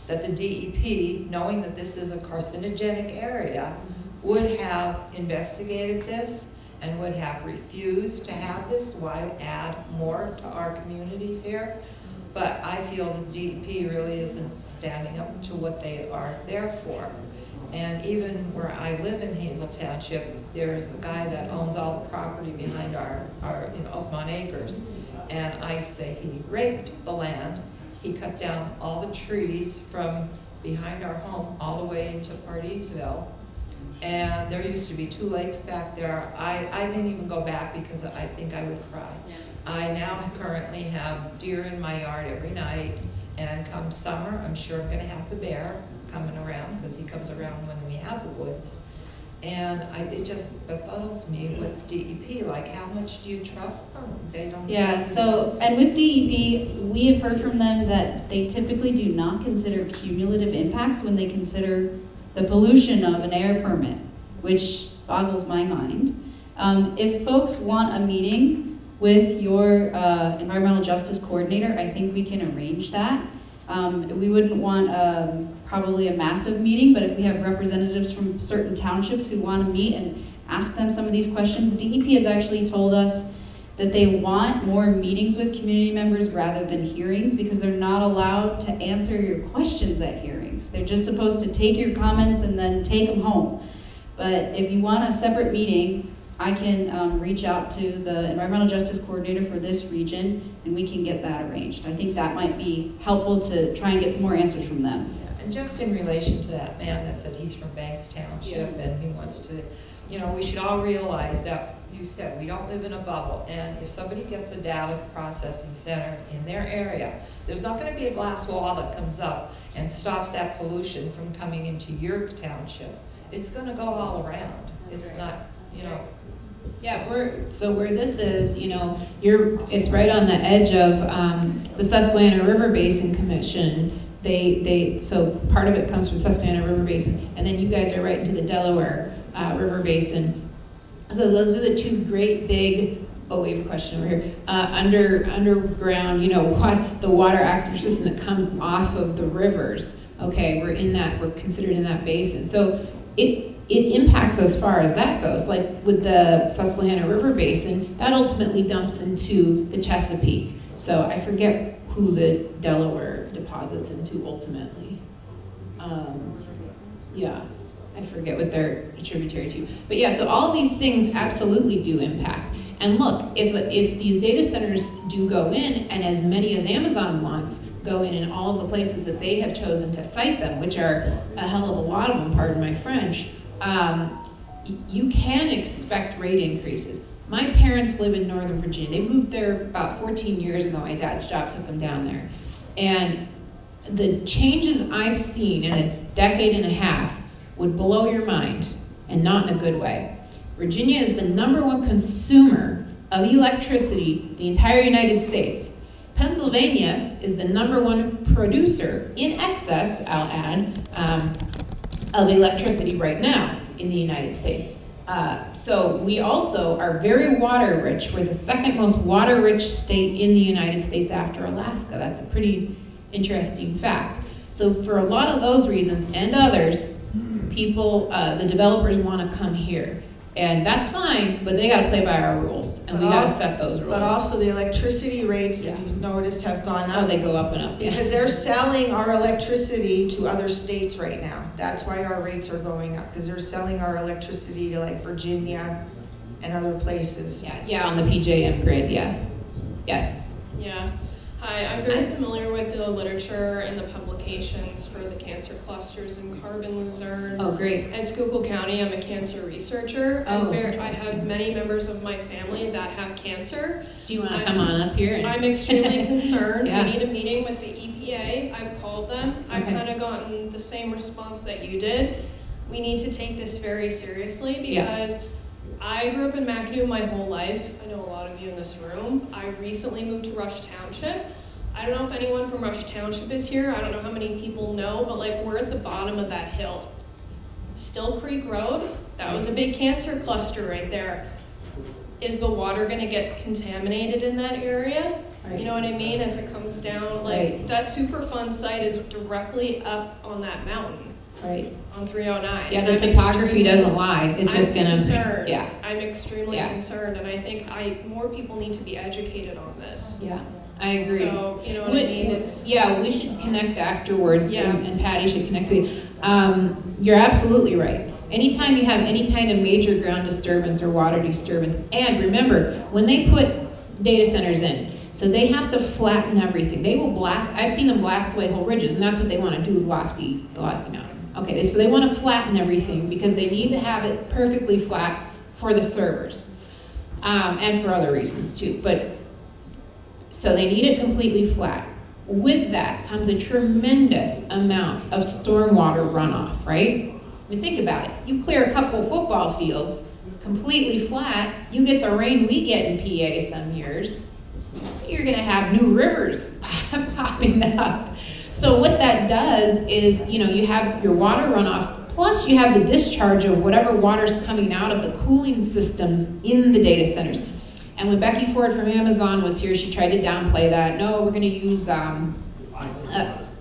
that the DEP, knowing that this is a carcinogenic area, would have investigated this and would have refused to have this. Why add more to our communities here? But I feel the DEP really isn't standing up to what they are there for. And even where I live in Hazel Township, there's a guy that owns all the property behind our Oakmont Acres. And I say he raped the land. He cut down all the trees from behind our home all the way into Pardisville. And there used to be 2 lakes back there. I didn't even go back because I think I would cry. I now currently have deer in my yard every night. And come summer, I'm sure I'm gonna have the bear. coming around, because he comes around when we have the woods. And it just befuddles me with DEP, like, how much do you trust them? They don't. Yeah, so, and with DEP, we have heard from them that they typically do not consider cumulative impacts when they consider the pollution of an air permit, which boggles my mind. If folks want a meeting with your environmental justice coordinator, I think we can arrange that. We wouldn't want probably a massive meeting, but if we have representatives from certain townships who want to meet and ask them some of these questions, DEP has actually told us that they want more meetings with community members rather than hearings, because they're not allowed to answer your questions at hearings. They're just supposed to take your comments and then take them home. But if you want a separate meeting, I can reach out to the environmental justice coordinator for this region, and we can get that arranged. I think that might be helpful to try and get some more answers from them. Yeah, and just in relation to that man that said he's from Banks Township and he wants to, we should all realize that you said we don't live in a bubble, and if somebody gets a data processing center in their area, there's not going to be a glass wall that comes up and stops that pollution from coming into your township. It's going to go all around. It's not, Yeah, where this is, it's right on the edge of the Susquehanna River Basin Commission. So part of it comes from Susquehanna River Basin, and then you guys are right into the Delaware River Basin. So those are the two great big, we have a question over here, underground, the water aquifer system that comes off of the rivers. Okay, we're considered in that basin. So it impacts as far as that goes. Like with the Susquehanna River Basin, that ultimately dumps into the Chesapeake. So I forget who the Delaware deposits into ultimately. I forget what they're tributary to. But yeah, so all of these things absolutely do impact. And look, if these data centers do go in, and as many as Amazon wants go in all of the places that they have chosen to site them, which are a hell of a lot of them, pardon my French, you can expect rate increases. My parents live in Northern Virginia. They moved there about 14 years ago. My dad's job took them down there. And the changes I've seen in a decade and a half would blow your mind, and not in a good way. Virginia is the #1 consumer of electricity in the entire United States. Pennsylvania is the #1 producer, in excess, I'll add, of electricity right now in the United States. So we also are very water rich. We're the second most water rich state in the United States after Alaska. That's a pretty interesting fact. So for a lot of those reasons and others, people, the developers want to come here. And that's fine, but they got to play by our rules, and we got to set those rules. But also the electricity rates, if you've noticed, have gone up. Oh, they go up and up, yeah. Because they're selling our electricity to other states right now. That's why our rates are going up, because they're selling our electricity to like Virginia and other places. Yeah, on the PJM grid, yeah. Yes. Yeah. Hi, I'm very familiar with the literature and the publications for the cancer clusters in Carbon, Luzerne. Oh, great. And Schuylkill County, I'm a cancer researcher. Oh, I have many members of my family that have cancer. Do you want to come on up here? I'm extremely concerned. Yeah. We need a meeting with the EPA. I've called them. I've Okay. kind of gotten the same response that you did. We need to take this very seriously because I grew up in McAdoo my whole life. I know a lot of you in this room. I recently moved to Rush Township. I don't know if anyone from Rush Township is here. I don't know how many people know, but like we're at the bottom of that hill. Still Creek Road, that was a big cancer cluster right there. Is the water gonna get contaminated in that area? Right. You know what I mean? As it comes down, like Right. that Superfund site is directly up on that mountain Right. on 309. Yeah, the I'm topography extremely- doesn't lie. It's just I'm gonna. concerned. Yeah. I'm extremely Yeah. concerned, and I think more people need to be educated on this. Yeah, I agree. So, you know what I mean? It's, Yeah, we should connect afterwards, Yeah. and Patty should connect with you. You're absolutely right. Anytime you have any kind of major ground disturbance or water disturbance, and remember, when they put data centers in, so they have to flatten everything. They will blast, I've seen them blast away whole ridges, and that's what they want to do with the lofty mountain. Okay, so they want to flatten everything because they need to have it perfectly flat for the servers, and for other reasons too. But so they need it completely flat. With that comes a tremendous amount of stormwater runoff, right? I mean, think about it. You clear a couple football fields completely flat, you get the rain we get in PA some years, you're gonna have new rivers popping up. So what that does is, you have your water runoff, plus you have the discharge of whatever water's coming out of the cooling systems in the data centers. And when Becky Ford from Amazon was here, she tried to downplay that. No, we're gonna use,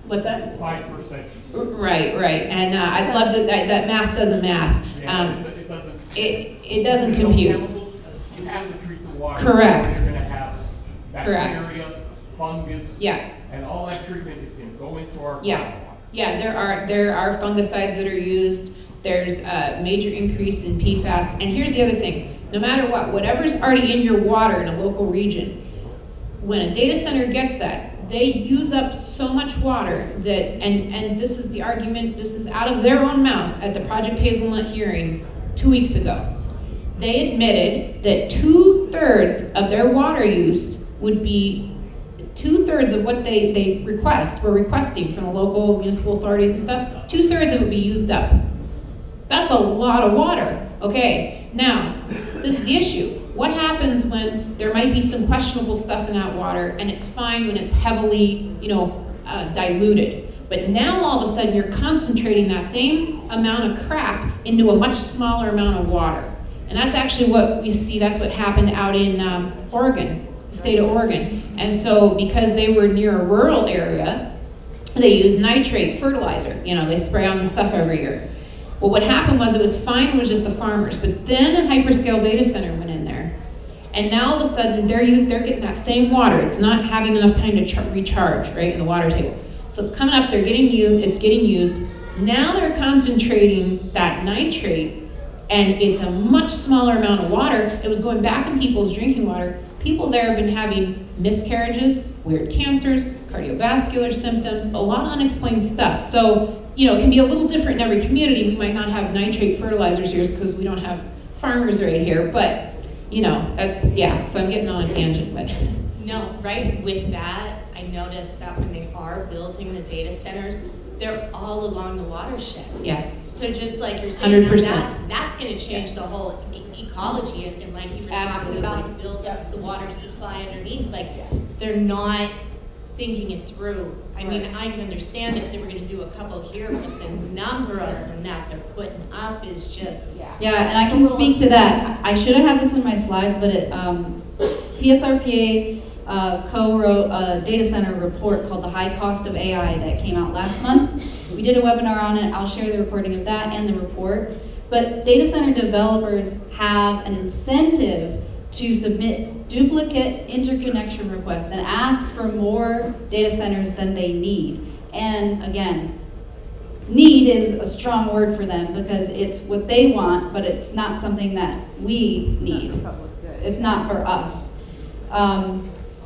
what's that? 5%. Right. And I'd love to, that math doesn't math. It doesn't compute. Chemicals, you have to treat the water. Correct. You're gonna have Correct. bacteria, fungus. Yeah. And all that treatment is gonna go into our Yeah. groundwater. Yeah, there are fungicides that are used. There's a major increase in PFAS. And here's the other thing. No matter what, whatever's already in your water in a local region, when a data center gets that, they use up so much water that, and this is the argument, this is out of their own mouth at the Project Hazelnut hearing 2 weeks ago. They admitted that 2/3 of their water use would be 2/3 of what they were requesting from the local municipal authorities and stuff, 2/3 of it would be used up. That's a lot of water. Okay, now, this is the issue. What happens when there might be some questionable stuff in that water and it's fine when it's heavily, diluted? But now all of a sudden you're concentrating that same amount of crap into a much smaller amount of water. And that's actually what we see, that's what happened out in Oregon, the state of Oregon. And so because they were near a rural area, they used nitrate fertilizer. They spray on the stuff every year. Well, what happened was it was fine, it was just the farmers. But then a hyperscale data center went in there. And now all of a sudden they're getting that same water. It's not having enough time to recharge, right, in the water table. So it's coming up, it's getting used. Now they're concentrating that nitrate, and it's a much smaller amount of water. It was going back in people's drinking water. People there have been having miscarriages, weird cancers, cardiovascular symptoms, a lot of unexplained stuff. So, it can be a little different in every community. We might not have nitrate fertilizers here because we don't have farmers right here, but, so I'm getting on a tangent, but. No, right with that, I noticed that when they are building the data centers, they're all along the watershed. Yeah. So just like you're saying, 100%. that's going to change the whole ecology, and like you were Absolutely. talking about, the build up the water supply underneath. Like they're not thinking it through. I mean, I can understand if they were going to do a couple here, but the number of them that they're putting up is just. Yeah, and I can speak to that. I should have had this in my slides, but PSRPA co-wrote a data center report called The High Cost of AI that came out last month. We did a webinar on it. I'll share the recording of that and the report. But data center developers have an incentive to submit duplicate interconnection requests and ask for more data centers than they need. And again, need is a strong word for them because it's what they want, but it's not something that we need. It's not for us.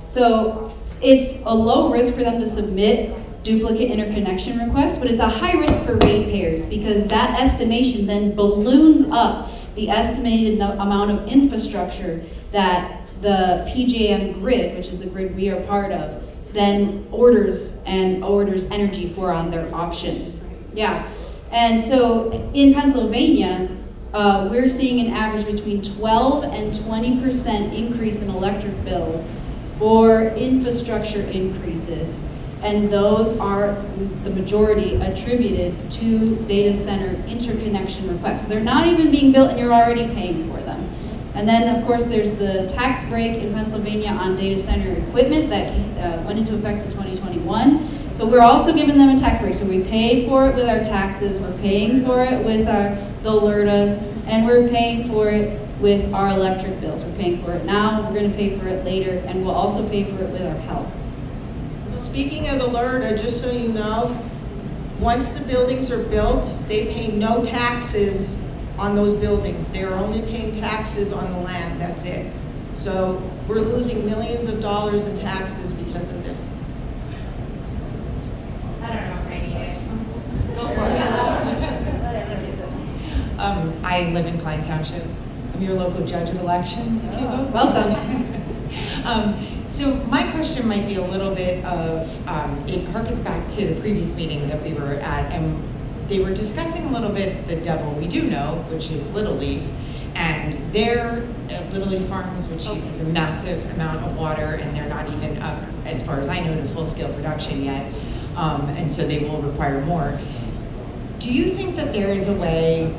So it's a low risk for them to submit duplicate interconnection requests, but it's a high risk for ratepayers because that estimation then balloons up the estimated amount of infrastructure that the PJM grid, which is the grid we are part of, then orders energy for on their auction. Yeah, and so in Pennsylvania, we're seeing an average between 12 and 20% increase in electric bills for infrastructure increases. And those are the majority attributed to data center interconnection requests. So they're not even being built and you're already paying for them. And then of course there's the tax break in Pennsylvania on data center equipment that went into effect in 2021. So we're also giving them a tax break. So we pay for it with our taxes, we're paying for it with the LERTAs, and we're paying for it with our electric bills. We're paying for it now, we're gonna pay for it later, and we'll also pay for it with our health. Speaking of the LERTA, just so you know, once the buildings are built, they pay no taxes on those buildings. They are only paying taxes on the land, that's it. So we're losing millions of dollars in taxes because of this. I don't know if I need it. Go for it. I live in Kline Township. I'm your local judge of elections, if you will. Welcome. So my question might be a little bit of, it harkens back to the previous meeting that we were at, and they were discussing a little bit the devil we do know, which is Little Leaf, and their Little Leaf Farms, which uses a massive amount of water, and they're not even up, as far as I know, to full-scale production yet, and so they will require more. Do you think that there is a way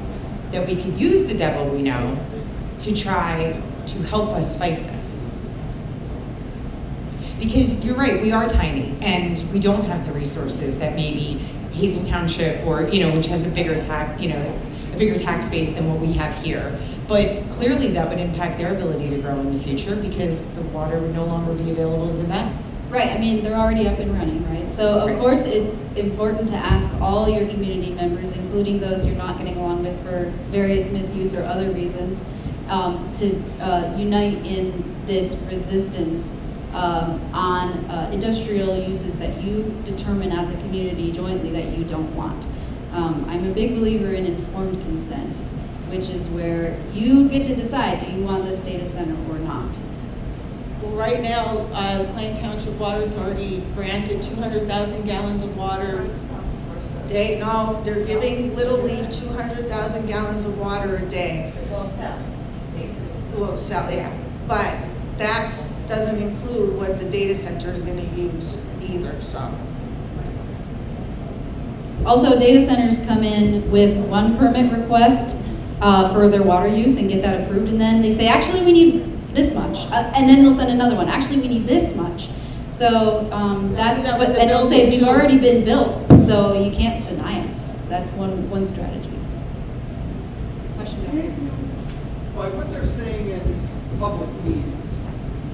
that we could use the devil we know to try to help us fight this? Because you're right, we are tiny, and we don't have the resources that maybe Hazel Township or, which has a bigger tax base than what we have here. But clearly that would impact their ability to grow in the future because the water would no longer be available to them. Right, I mean, they're already up and running, right? So of course it's important to ask all your community members, including those you're not getting along with for various misuse or other reasons, to unite in this resistance on industrial uses that you determine as a community jointly that you don't want. I'm a big believer in informed consent, which is where you get to decide, do you want this data center or not? Well, right now, Kline Township Water Authority granted 200,000 gallons of water a day. No, they're giving Little Leaf 200,000 gallons of water a day. Well, sell. Well, sell, yeah. But that doesn't include what the data center is going to use either, so. Also, data centers come in with one permit request for their water use and get that approved, and then they say, actually, we need this much, and then they'll send another one. Actually, we need this much. So that's, that but what the and they'll say building we've already been built, so you can't deny us. That's one strategy. Question back here. By what they're saying in these public meetings,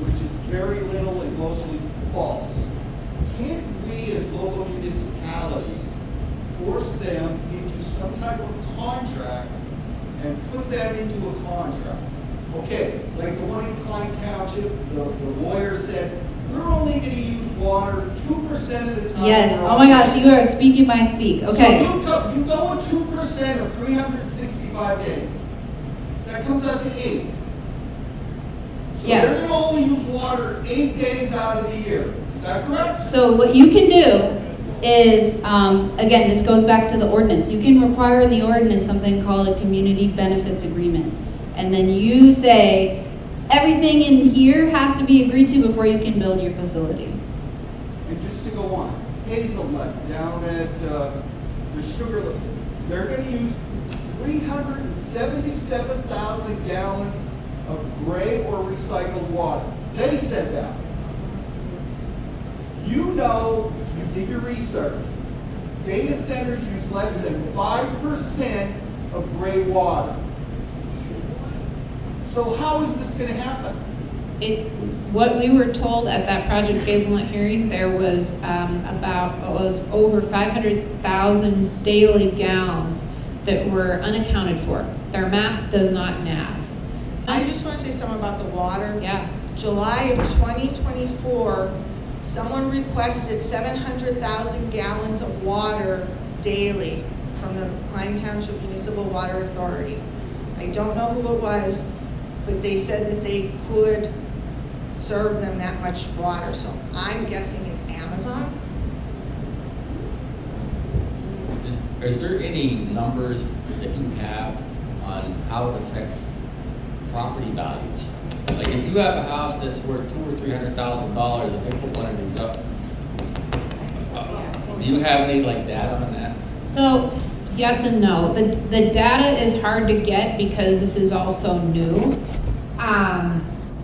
which is very little and mostly false, can't we as local municipalities force them into some type of contract and put that into a contract? Okay, like the one in Kline Township, the lawyer said, we're only going to use water 2% of the time. Yes. Oh my gosh, you are speaking my speak. Okay. So you go with 2% of 365 days. That comes out to 8. So Yeah. they're going to only use water 8 days out of the year. Is that correct? So what you can do is, again, this goes back to the ordinance. You can require in the ordinance something called a community benefits agreement. And then you say, everything in here has to be agreed to before you can build your facility. And just to go on, Hazelnut down at the Sugar, they're going to use 377,000 gallons of gray or recycled water. They said that. You did your research. Data centers use less than 5% of gray water. So how is this going to happen? What we were told at that Project Hazelnut hearing, there was over 500,000 daily gallons that were unaccounted for. Their math does not math. I just want to say something about the water. Yeah. July of 2024, someone requested 700,000 gallons of water daily from the Kline Township Municipal Water Authority. I don't know who it was, but they said that they could serve them that much water. So I'm guessing it's Amazon. Is there any numbers that you have on how it affects property values? Like if you have a house that's worth $200,000 or $300,000 and they put one of these up, do you have any data on that? So yes and no. The data is hard to get because this is also new.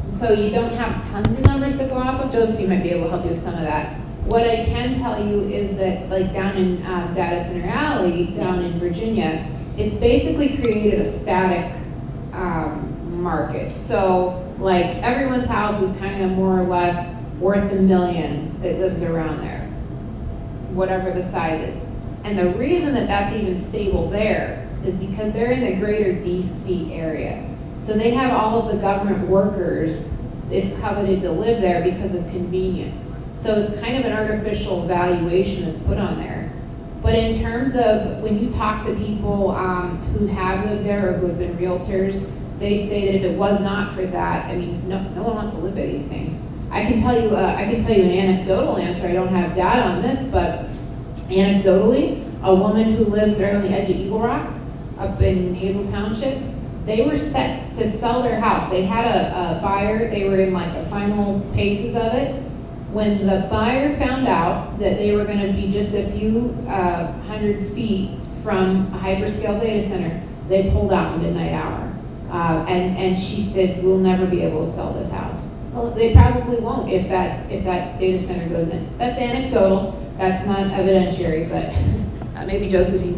So you don't have tons of numbers to go off of. Josephine might be able to help you with some of that. What I can tell you is that down in Data Center Alley, down in Virginia, it's basically created a static market. So everyone's house is kind of more or less worth $1 million that lives around there, whatever the size is. And the reason that that's even stable there is because they're in the greater DC area. So they have all of the government workers, it's coveted to live there because of convenience. So it's kind of an artificial valuation that's put on there. But in terms of when you talk to people who have lived there or who have been realtors, they say that if it was not for that, I mean, no one wants to live by these things. I can tell you an anecdotal answer. I don't have data on this, but anecdotally, a woman who lives right on the edge of Eagle Rock, up in Hazel Township, they were set to sell their house. They had a buyer. They were in like the final paces of it. When the buyer found out that they were going to be just a few hundred feet from a hyperscale data center, they pulled out in the midnight hour. And she said, we'll never be able to sell this house. Well, they probably won't if that data center goes in. That's anecdotal. That's not evidentiary, but maybe Joseph, you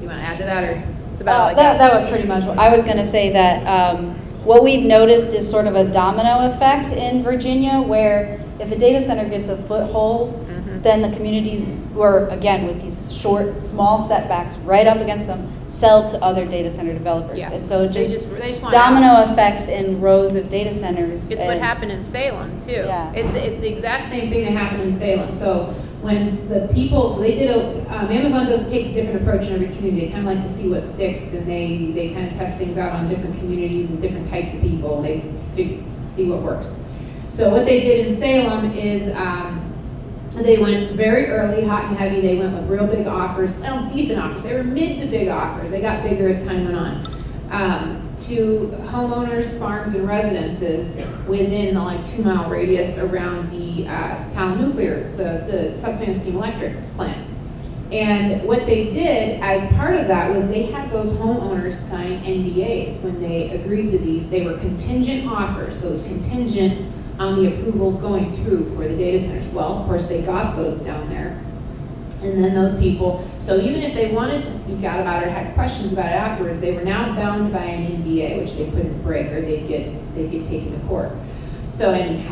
want to add to that, or it's about like that was pretty much what I was going to say. That what we've noticed is sort of a domino effect in Virginia, where if a data center gets a foothold, then the communities who are, again, with these short, small setbacks right up against them, sell to other data center developers. Yeah. And so They just want domino out. effects in rows of data centers. It's what happened in Salem too. Yeah. It's the exact same thing that happened in Salem. So when the people, so they did Amazon takes a different approach in every community. They kind of like to see what sticks, and they kind of test things out on different communities and different types of people. They see what works. So what they did in Salem is they went very early, hot and heavy. They went with real big offers, well, decent offers. They were mid to big offers. They got bigger as time went on. To homeowners, farms, and residences within the 2-mile radius around the Talon Nuclear, the Susquehanna Steam Electric plant. And what they did as part of that was they had those homeowners sign NDAs when they agreed to these. They were contingent offers, so it was contingent on the approvals going through for the data centers. Well, of course, they got those down there. And then those people, so even if they wanted to speak out about it or had questions about it afterwards, they were now bound by an NDA, which they couldn't break, or they'd get taken to court. So, and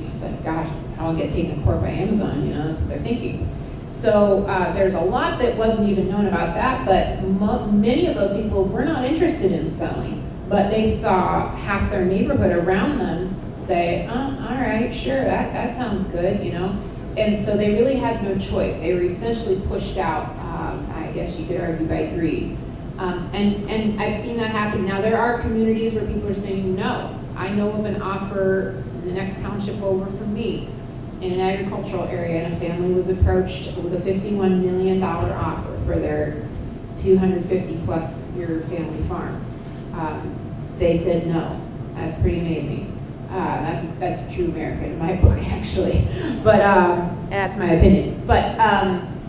you think, gosh, I won't get taken to court by Amazon, that's what they're thinking. So there's a lot that wasn't even known about that, but many of those people were not interested in selling, but they saw half their neighborhood around them say, all right, sure, that sounds good, And so they really had no choice. They were essentially pushed out, I guess you could argue, by greed. And I've seen that happen. Now, there are communities where people are saying, no, I know of an offer in the next township over from me in an agricultural area, and a family was approached with a $51 million offer for their 250-plus year family farm. They said no. That's pretty amazing. That's true America in my book, actually, but that's my opinion. But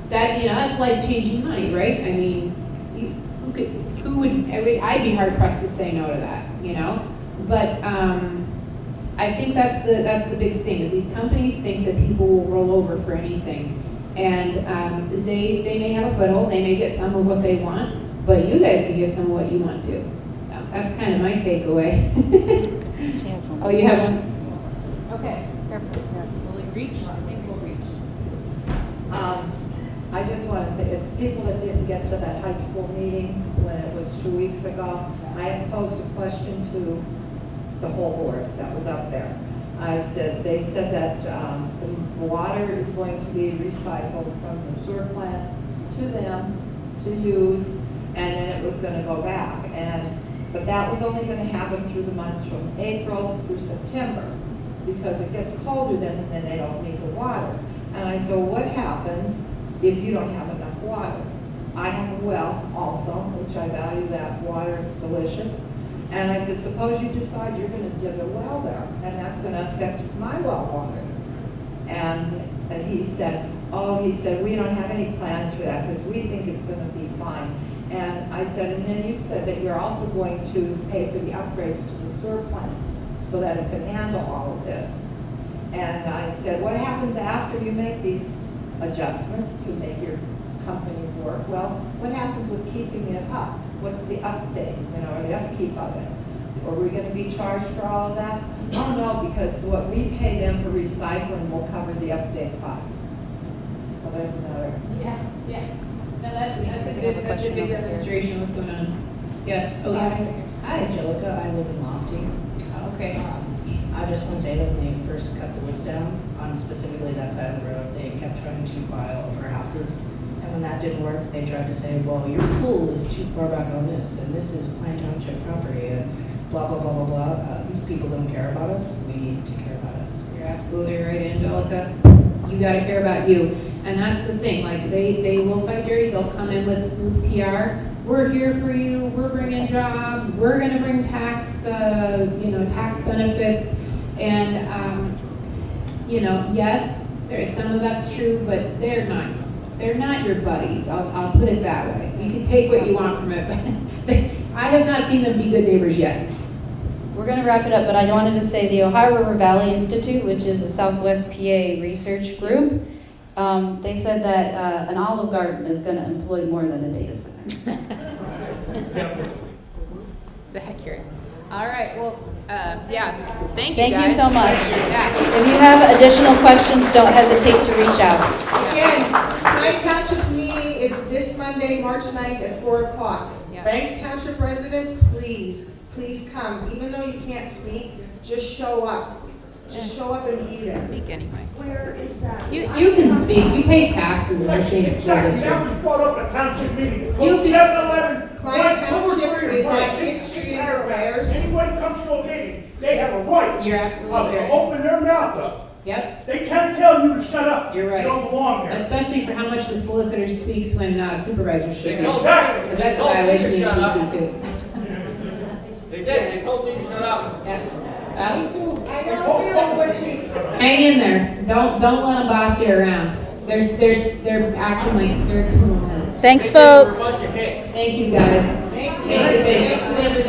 that's life-changing money, right? I mean, I'd be hard pressed to say no to that, But I think that's the big thing is these companies think that people will roll over for anything, and they may have a foothold, they may get some of what they want, but you guys can get some of what you want too. So that's kind of my takeaway. She has one. Oh, you have one? Okay, perfect. Will we reach? I think we'll reach. I just want to say, if people that didn't get to that high school meeting when it was 2 weeks ago, I had posed a question to the whole board that was up there. They said that the water is going to be recycled from the sewer plant to them to use, and then it was going to go back. But that was only going to happen through the months from April through September, because it gets colder then, and then they don't need the water. And I said, what happens if you don't have enough water? I have a well also, which I value that water, it's delicious. And I said, suppose you decide you're going to dig a well there, and that's going to affect my well water. And he said, we don't have any plans for that because we think it's going to be fine. And I said, and then you said that you're also going to pay for the upgrades to the sewer plants so that it can handle all of this. And I said, what happens after you make these adjustments to make your company work? Well, what happens with keeping it up? What's the update, or the upkeep of it? Are we going to be charged for all of that? Oh no, because what we pay them for recycling will cover the update costs. So there's another. Yeah. No, that's a good demonstration of what's going on. Yes. Oh, yes. Hi, Angelica. I live in Lofty. Okay. I just want to say that when they first cut the woods down on specifically that side of the road, they kept trying to buy all of our houses. And And when that didn't work, they tried to say, well, your pool is too far back on this, and this is Kline Township property, and blah, blah, blah, blah, blah. These people don't care about us. We need to care about us. You're absolutely right, Angelica. You gotta care about you. And that's the thing, like, they will fight dirty, they'll come in with smooth PR. We're here for you, we're bringing jobs, we're gonna bring tax, tax benefits. And, yes, there is some of that's true, but they're not your buddies, I'll put it that way. You can take what you want from it, but I have not seen them be good neighbors yet. We're going to wrap it up, but I wanted to say the Ohio River Valley Institute, which is a Southwest PA research group, they said that an Olive Garden is going to employ more than a data center. It's accurate. All right, well, thank you guys. Thank you so much. Yeah. If you have additional questions, don't hesitate to reach out. Again, Kline Township's meeting is this Monday, March 9th at 4 o'clock. Yeah. Banks Township residents, please come. Even though you can't speak, just show up. Just show up and be there. Speak anyway. Where is that? You can speak, you pay taxes in the same school Exactly, that district. was brought up at township meeting. You can- 7-Eleven, Kline Township is at 5th Street and Claire's. Anybody comes to a meeting, they have a right You're absolutely to right. open their mouth up. Yep, They can't tell you to shut up. You're right. You don't belong there. especially for how much the solicitor speaks when supervisors should be. Exactly. Because that's a violation of Shut up. UPC too. They did, they told me to shut up. Yeah. Me too. I don't feel like what she. Hang in there, don't let them boss you around. They're acting like scared little men. Thanks, folks. Thank you guys. Thank you. Thank you, everybody.